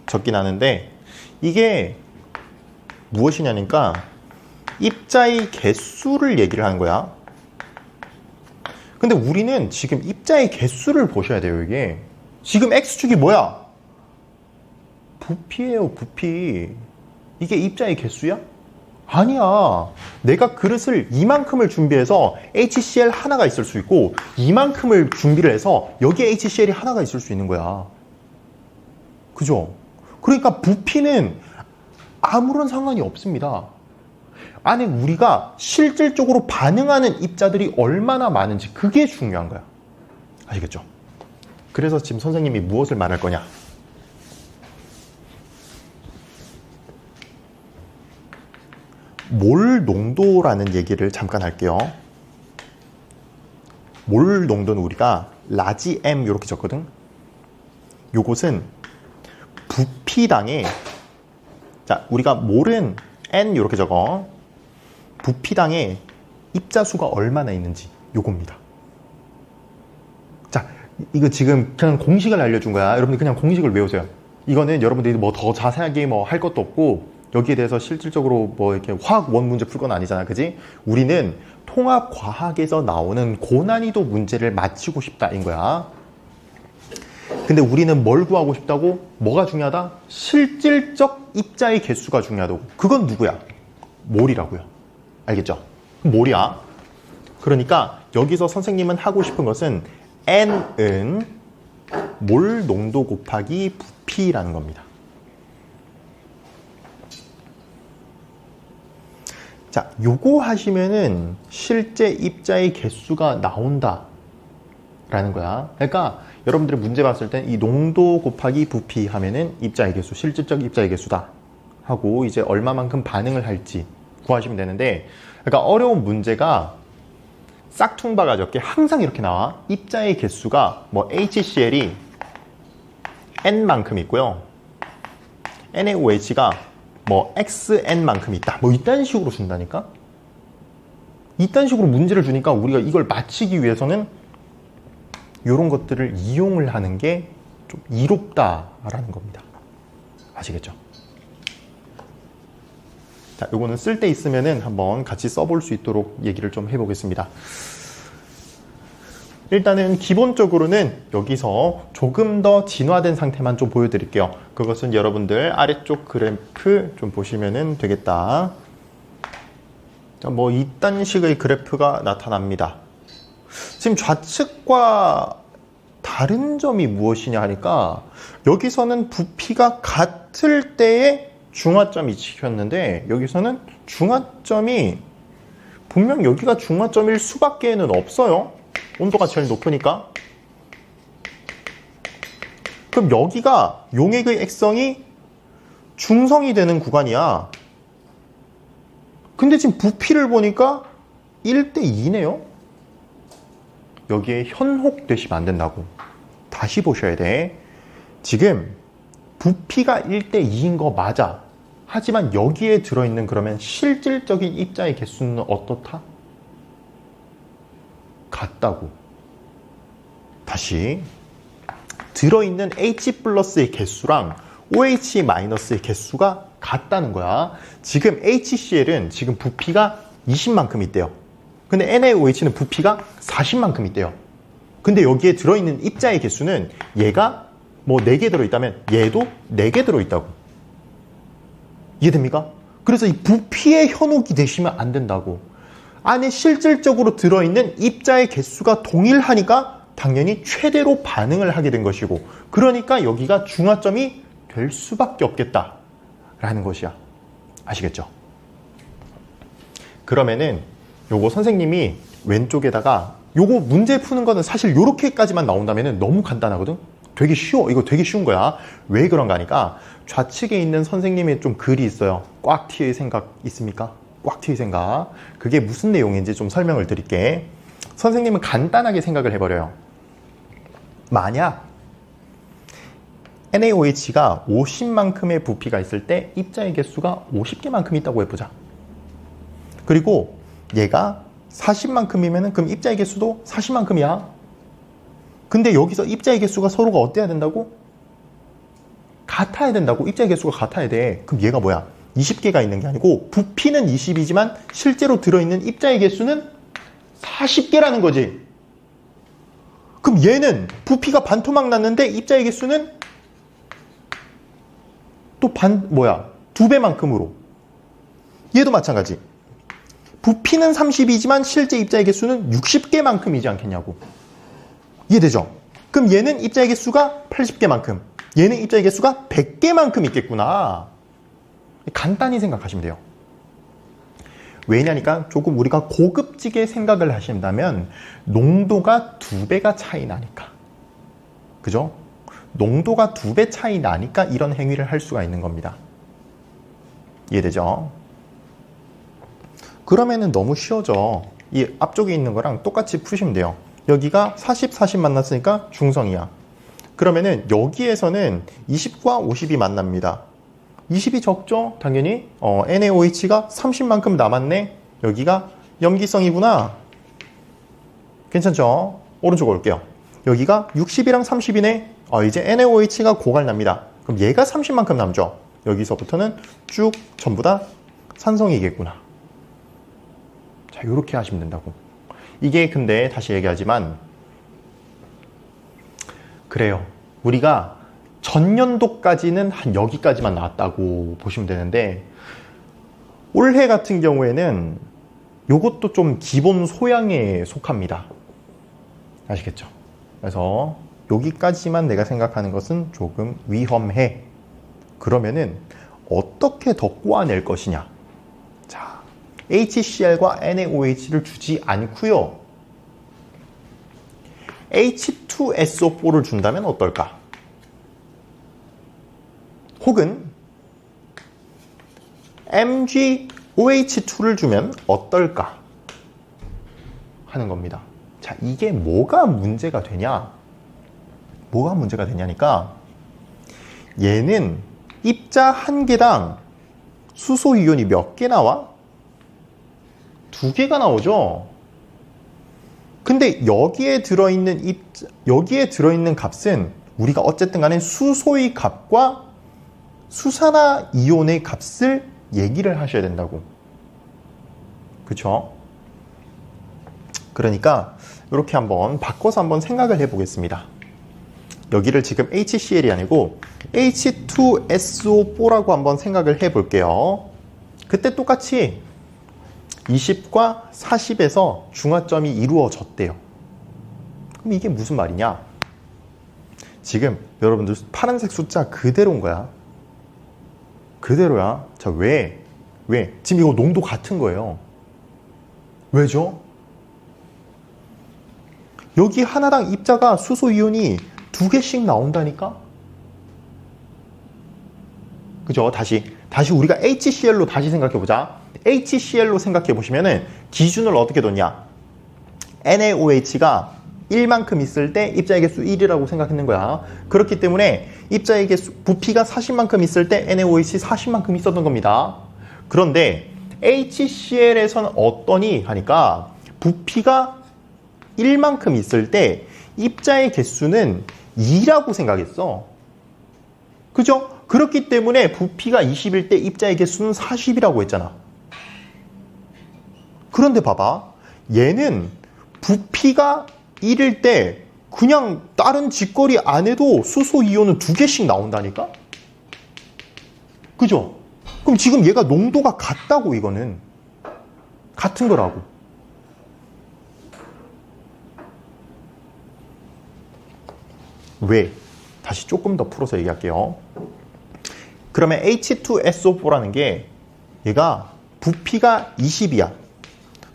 적긴 하는데, 이게 무엇이냐니까 입자의 개수를 얘기를 하는 거야. 근데 우리는 지금 입자의 개수를 보셔야 돼요. 이게 지금 X축이 뭐야? 부피예요. 부피. 이게 입자의 개수야? 아니야. 내가 그릇을 이만큼을 준비해서 HCl 하나가 있을 수 있고, 이만큼을 준비를 해서 여기에 HCl이 하나가 있을 수 있는 거야. 그죠? 그러니까 부피는 아무런 상관이 없습니다. 안에 우리가 실질적으로 반응하는 입자들이 얼마나 많은지, 그게 중요한 거야. 아시겠죠? 그래서 지금 선생님이 무엇을 말할 거냐? 몰 농도라는 얘기를 잠깐 할게요. 몰 농도는 우리가 라지 M 이렇게 적거든. 요것은 부피당에, 자, 우리가 몰은 N 이렇게 적어. 부피당에 입자수가 얼마나 있는지 요겁니다. 자, 이거 지금 그냥 공식을 알려준 거야. 여러분들 그냥 공식을 외우세요. 이거는 여러분들이 뭐 더 자세하게 뭐 할 것도 없고, 여기에 대해서 실질적으로 뭐 이렇게 화학 원 문제 풀 건 아니잖아, 그지? 우리는 통합 과학에서 나오는 고난이도 문제를 맞히고 싶다인 거야. 근데 우리는 뭘 구하고 싶다고? 뭐가 중요하다? 실질적 입자의 개수가 중요하다고. 그건 누구야? 몰이라고요. 알겠죠? 몰이야. 그러니까 여기서 선생님은 하고 싶은 것은 N은 몰 농도 곱하기 부피라는 겁니다. 자, 요거 하시면은 실제 입자의 개수가 나온다 라는 거야. 그러니까 여러분들이 문제 봤을 땐 이 농도 곱하기 부피 하면은 입자의 개수, 실질적 입자의 개수다 하고, 이제 얼마만큼 반응을 할지 구하시면 되는데, 그러니까 어려운 문제가 싹퉁바가 적게 항상 이렇게 나와. 입자의 개수가 뭐 HCl이 N만큼 있고요, NaOH가 뭐 XN만큼 있다, 뭐 이딴 식으로 준다니까. 이딴 식으로 문제를 주니까 우리가 이걸 맞히기 위해서는 이런 것들을 이용을 하는 게 좀 이롭다라는 겁니다. 아시겠죠? 자, 요거는 쓸 때 있으면은 한번 같이 써볼 수 있도록 얘기를 좀 해보겠습니다. 일단은 기본적으로는 여기서 조금 더 진화된 상태만 좀 보여드릴게요. 그것은 여러분들 아래쪽 그래프 좀 보시면 되겠다. 뭐 이딴 식의 그래프가 나타납니다. 지금 좌측과 다른 점이 무엇이냐 하니까, 여기서는 부피가 같을 때의 중화점이 찍혔는데, 여기서는 중화점이 분명 여기가 중화점일 수밖에는 없어요. 온도가 제일 높으니까. 그럼 여기가 용액의 액성이 중성이 되는 구간이야. 근데 지금 부피를 보니까 1대2네요. 여기에 현혹되시면 안 된다고. 다시 보셔야 돼. 지금 부피가 1대2인 거 맞아. 하지만 여기에 들어있는 그러면 실질적인 입자의 개수는 어떻다? 같다고. 다시. 들어있는 H 플러스의 개수랑 OH 마이너스의 개수가 같다는 거야. 지금 HCl은 지금 부피가 20만큼 있대요. 근데 NaOH는 부피가 40만큼 있대요. 근데 여기에 들어있는 입자의 개수는 얘가 뭐 4개 들어있다면 얘도 4개 들어있다고. 이해됩니까? 그래서 이 부피에 현혹이 되시면 안 된다고. 안에 실질적으로 들어있는 입자의 개수가 동일하니까 당연히 최대로 반응을 하게 된 것이고, 그러니까 여기가 중화점이 될 수밖에 없겠다라는 것이야. 아시겠죠? 그러면은 요거 선생님이 왼쪽에다가 요거 문제 푸는 거는 사실 요렇게까지만 나온다면은 너무 간단하거든? 되게 쉬워. 이거 되게 쉬운 거야. 왜 그런가 하니까 좌측에 있는 선생님의 좀 글이 있어요. 꽉 트일 생각 있습니까? 꽉 트일 생각. 그게 무슨 내용인지 좀 설명을 드릴게. 선생님은 간단하게 생각을 해버려요. 만약 NaOH가 50만큼의 부피가 있을 때 입자의 개수가 50개만큼 있다고 해보자. 그리고 얘가 40만큼이면은 그럼 입자의 개수도 40만큼이야. 근데 여기서 입자의 개수가 서로가 어때야 된다고? 같아야 된다고. 입자의 개수가 같아야 돼. 그럼 얘가 뭐야? 20개가 있는 게 아니고 부피는 20이지만 실제로 들어있는 입자의 개수는 40개라는 거지. 그럼 얘는 부피가 반토막 났는데 입자의 개수는 또 2배만큼으로. 얘도 마찬가지. 부피는 30이지만 실제 입자의 개수는 60개만큼이지 않겠냐고. 이해되죠? 그럼 얘는 입자의 개수가 80개만큼, 얘는 입자의 개수가 100개만큼 있겠구나. 간단히 생각하시면 돼요. 왜냐니까 조금 우리가 고급지게 생각을 하신다면 농도가 2배가 차이 나니까. 그죠? 농도가 2배 차이 나니까 이런 행위를 할 수가 있는 겁니다. 이해되죠? 그러면은 너무 쉬워져. 이 앞쪽에 있는 거랑 똑같이 푸시면 돼요. 여기가 40, 40 만났으니까 중성이야. 그러면은 여기에서는 20과 50이 만납니다. 20이 적죠? 당연히 NaOH가 30만큼 남았네. 여기가 염기성이구나. 괜찮죠? 오른쪽으로 올게요. 여기가 60이랑 30이네. 이제 NaOH가 고갈납니다. 그럼 얘가 30만큼 남죠? 여기서부터는 쭉 전부 다 산성이겠구나. 자, 이렇게 하시면 된다고. 이게 근데 다시 얘기하지만 그래요. 우리가 전년도까지는 한 여기까지만 나왔다고 보시면 되는데 올해 같은 경우에는 요것도 좀 기본 소양에 속합니다. 아시겠죠? 그래서 여기까지만 내가 생각하는 것은 조금 위험해. 그러면은 어떻게 더 꼬아낼 것이냐? 자, HCl과 NaOH를 주지 않고요. H2SO4를 준다면 어떨까? 혹은 MgOH2를 주면 어떨까? 하는 겁니다. 자, 이게 뭐가 문제가 되냐? 뭐가 문제가 되냐니까 얘는 입자 한 개당 수소 이온이 몇 개 나와? 2개가 나오죠. 근데 여기에 들어있는 값은 우리가 어쨌든 간에 수소의 값과 수산화 이온의 값을 얘기를 하셔야 된다고. 그쵸? 그러니까 이렇게 한번 바꿔서 한번 생각을 해보겠습니다. 여기를 지금 HCl이 아니고 H2SO4라고 한번 생각을 해볼게요. 그때 똑같이 20과 40에서 중화점이 이루어졌대요. 그럼 이게 무슨 말이냐? 지금 여러분들 파란색 숫자 그대로인 거야. 그대로야. 자, 왜? 지금 이거 농도 같은 거예요. 왜죠? 여기 하나당 입자가 수소 이온이 2개씩 나온다니까? 그죠? 다시 우리가 HCl로 다시 생각해보자. HCl로 생각해보시면은 기준을 어떻게 뒀냐? NaOH가 1만큼 있을 때 입자의 개수 1이라고 생각했는 거야. 그렇기 때문에 입자의 개수, 부피가 40만큼 있을 때 NaOH 40만큼 있었던 겁니다. 그런데 HCl에서는 어떠니? 하니까 부피가 1만큼 있을 때 입자의 개수는 2라고 생각했어. 그죠? 그렇기 때문에 부피가 20일 때 입자의 개수는 40이라고 했잖아. 그런데 봐봐. 얘는 부피가 1일 때 그냥 다른 직거리 안 해도 수소 이온은 2개씩 나온다니까? 그죠? 그럼 지금 얘가 농도가 같다고, 이거는. 같은 거라고. 왜? 다시 조금 더 풀어서 얘기할게요. 그러면 H2SO4라는 게 얘가 부피가 20이야.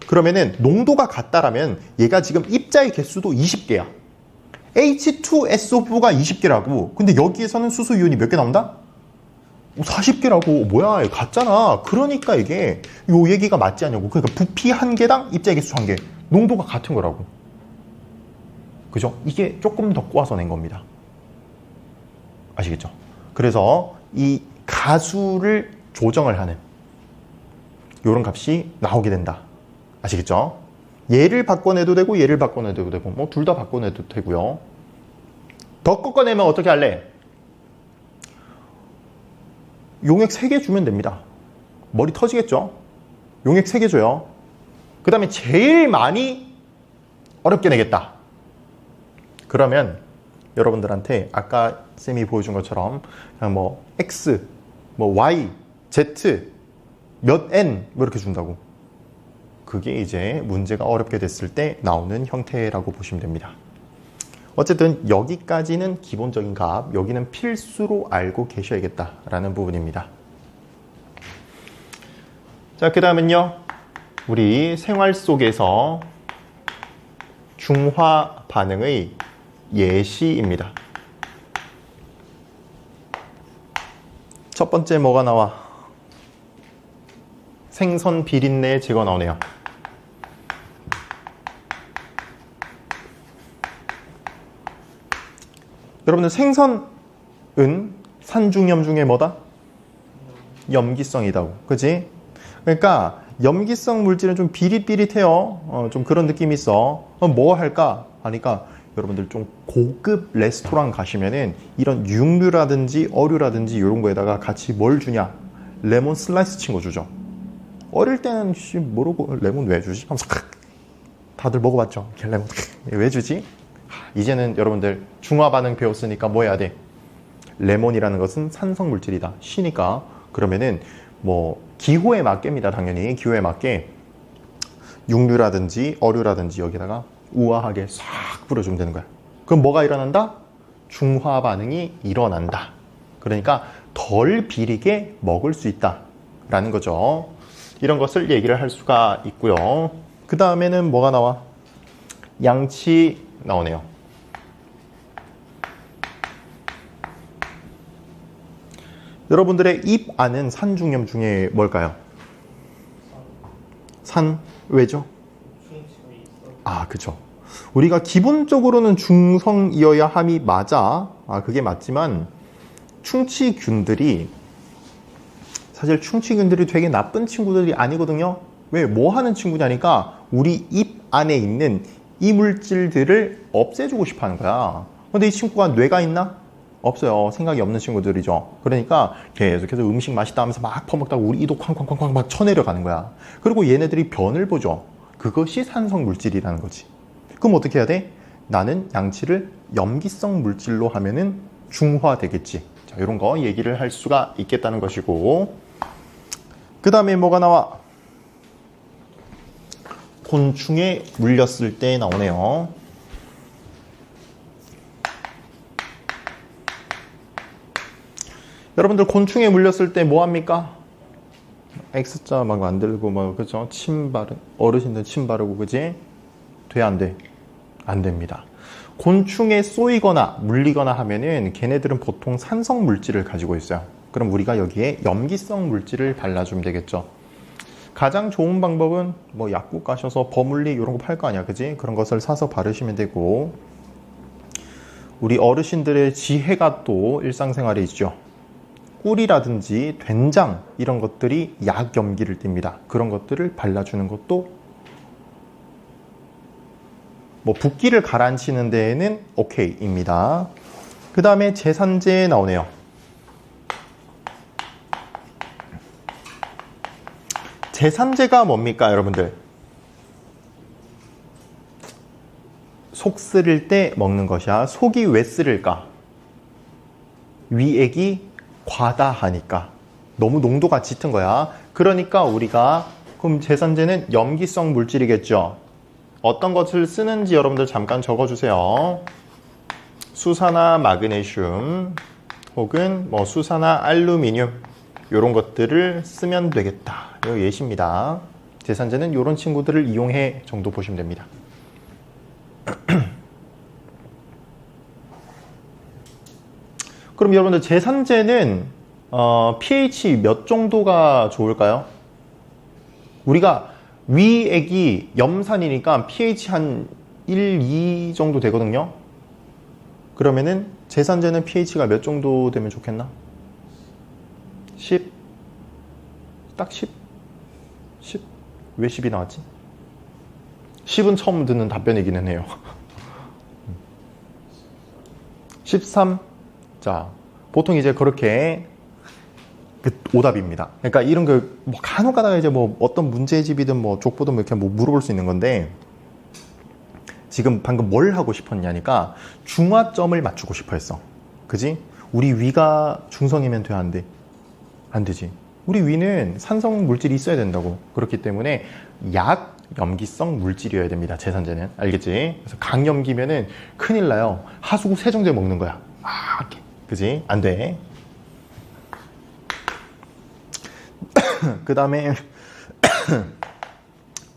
그러면은 농도가 같다라면 얘가 지금 입자의 개수도 20개야. H2SO4가 20개라고. 근데 여기에서는 수소 이온이 몇 개 나온다? 40개라고. 뭐야, 같잖아. 그러니까 이게 요 얘기가 맞지 않냐고. 그러니까 부피 한 개당 입자의 개수 한 개. 농도가 같은 거라고. 그죠? 이게 조금 더 꼬아서 낸 겁니다. 아시겠죠? 그래서 이 가수를 조정을 하는, 이런 값이 나오게 된다. 아시겠죠? 얘를 바꿔내도 되고 얘를 바꿔내도 되고 뭐 둘 다 바꿔내도 되고요. 더 꺾어내면 어떻게 할래? 용액 3개 주면 됩니다. 머리 터지겠죠? 용액 3개 줘요. 그 다음에 제일 많이 어렵게 내겠다. 그러면 여러분들한테 아까 쌤이 보여준 것처럼 그냥 뭐 X, 뭐 Y, Z, 몇 N 뭐 이렇게 준다고. 그게 이제 문제가 어렵게 됐을 때 나오는 형태라고 보시면 됩니다. 어쨌든 여기까지는 기본적인 값, 여기는 필수로 알고 계셔야겠다라는 부분입니다. 자, 그 다음은요. 우리 생활 속에서 중화 반응의 예시입니다. 첫 번째 뭐가 나와? 생선 비린내 제거 나오네요. 여러분들 생선은 산중염 중에 뭐다? 염기성이다고. 그치? 그러니까 염기성 물질은 좀 비릿비릿해요. 좀 그런 느낌이 있어. 뭐 할까? 하니까 여러분들 좀 고급 레스토랑 가시면은 이런 육류라든지 어류라든지 이런 거에다가 같이 뭘 주냐? 레몬 슬라이스 친 거 주죠. 어릴 때는 모르고 레몬 왜 주지? 하면서 다들 먹어봤죠? 레몬 왜 주지? 이제는 여러분들 중화 반응 배웠으니까 뭐 해야 돼? 레몬이라는 것은 산성 물질이다. 쉬니까 그러면은 뭐 기호에 맞게입니다. 당연히 기호에 맞게 육류라든지 어류라든지 여기다가 우아하게 싹 뿌려주면 되는 거야. 그럼 뭐가 일어난다? 중화 반응이 일어난다. 그러니까 덜 비리게 먹을 수 있다라는 거죠. 이런 것을 얘기를 할 수가 있고요. 그 다음에는 뭐가 나와? 양치 나오네요. 여러분들의 입 안은 산중염 중에 뭘까요? 산 왜죠? 아, 그죠. 우리가 기본적으로는 중성이어야 함이 맞아. 그게 맞지만 충치균들이 사실 충치균들이 되게 나쁜 친구들이 아니거든요. 왜? 뭐 하는 친구냐니까 우리 입 안에 있는 이 물질들을 없애주고 싶어 하는 거야. 근데 이 친구가 뇌가 있나? 없어요. 생각이 없는 친구들이죠. 그러니까 계속해서 음식 맛있다 하면서 막 퍼먹다가 우리 이도 쾅쾅쾅쾅 막 쳐내려가는 거야. 그리고 얘네들이 변을 보죠. 그것이 산성 물질이라는 거지. 그럼 어떻게 해야 돼? 나는 양치를 염기성 물질로 하면은 중화되겠지. 자, 이런 거 얘기를 할 수가 있겠다는 것이고, 그 다음에 뭐가 나와? 곤충에 물렸을 때 나오네요. 여러분들 곤충에 물렸을 때 뭐 합니까? X자 막 만들고 막 그죠? 침 바르 어르신들 침 바르고 그지? 돼 안 돼? 안 됩니다. 곤충에 쏘이거나 물리거나 하면은 걔네들은 보통 산성 물질을 가지고 있어요. 그럼 우리가 여기에 염기성 물질을 발라주면 되겠죠. 가장 좋은 방법은 뭐 약국 가셔서 버물리 이런 거 팔 거 아니야, 그지? 그런 것을 사서 바르시면 되고, 우리 어르신들의 지혜가 또 일상생활에 있죠. 꿀이라든지 된장 이런 것들이 약 염기를 띱니다. 그런 것들을 발라주는 것도 뭐 붓기를 가라앉히는 데에는 오케이입니다. 그 다음에 제산제 나오네요. 제산제가 뭡니까, 여러분들? 속 쓰릴 때 먹는 것이야. 속이 왜 쓰릴까? 위액이 과다하니까. 너무 농도가 짙은 거야. 그러니까 우리가 그럼 제산제는 염기성 물질이겠죠. 어떤 것을 쓰는지 여러분들 잠깐 적어주세요. 수산화 마그네슘 혹은 뭐 수산화 알루미늄 이런 것들을 쓰면 되겠다. 이거 예시입니다. 제산제는 이런 친구들을 이용해 정도 보시면 됩니다. 그럼 여러분들 제산제는 pH 몇 정도가 좋을까요? 우리가 위액이 염산이니까 pH 한 1, 2 정도 되거든요. 그러면은 제산제는 pH가 몇 정도 되면 좋겠나? 10? 딱 10? 10? 왜 10이 나왔지? 10은 처음 듣는 답변이기는 해요. 13. 자, 보통 이제 그렇게 오답입니다. 그러니까 이런 뭐 간혹 가다가 이제 뭐 어떤 문제집이든 뭐 족보든 뭐 이렇게 뭐 물어볼 수 있는 건데, 지금 방금 뭘 하고 싶었냐니까 중화점을 맞추고 싶어 했어. 그지? 우리 위가 중성이면 돼, 안 돼? 안 되지. 우리 위는 산성 물질이 있어야 된다고. 그렇기 때문에 약 염기성 물질이어야 됩니다. 제산제는. 알겠지? 그래서 강염기면은 큰일 나요. 하수구 세정제 먹는 거야. 아, 이렇게. 그지? 안 돼. 그 다음에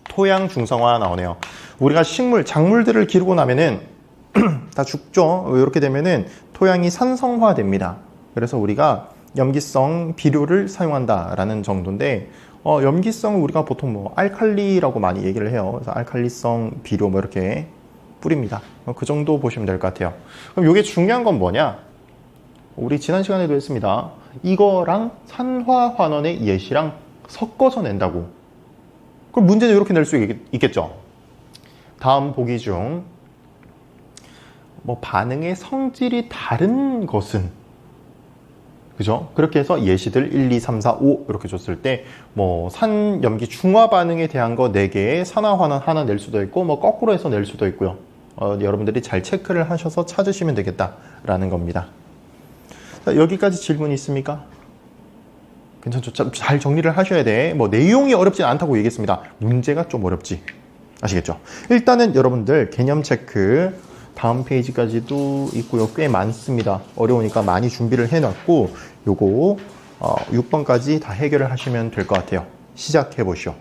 토양 중성화 나오네요. 우리가 식물, 작물들을 기르고 나면은 다 죽죠. 이렇게 되면은 토양이 산성화 됩니다. 그래서 우리가 염기성 비료를 사용한다라는 정도인데, 염기성은 우리가 보통 뭐 알칼리라고 많이 얘기를 해요. 그래서 알칼리성 비료 뭐 이렇게 뿌립니다. 그 정도 보시면 될 것 같아요. 그럼 이게 중요한 건 뭐냐? 우리 지난 시간에도 했습니다. 이거랑 산화환원의 예시랑 섞어서 낸다고. 그럼 문제는 이렇게 낼 수 있겠죠. 다음 보기 중 뭐 반응의 성질이 다른 것은, 그죠? 그렇게 해서 예시들 1, 2, 3, 4, 5 이렇게 줬을 때 뭐 산염기 중화 반응에 대한 거 4개에 산화환원 하나 낼 수도 있고, 뭐 거꾸로 해서 낼 수도 있고요. 여러분들이 잘 체크를 하셔서 찾으시면 되겠다라는 겁니다. 자, 여기까지 질문 있습니까? 괜찮죠? 잘 정리를 하셔야 돼. 뭐 내용이 어렵진 않다고 얘기했습니다. 문제가 좀 어렵지. 아시겠죠? 일단은 여러분들 개념 체크 다음 페이지까지도 있고요. 꽤 많습니다. 어려우니까 많이 준비를 해놨고, 요거 6번까지 다 해결을 하시면 될 것 같아요. 시작해 보시오.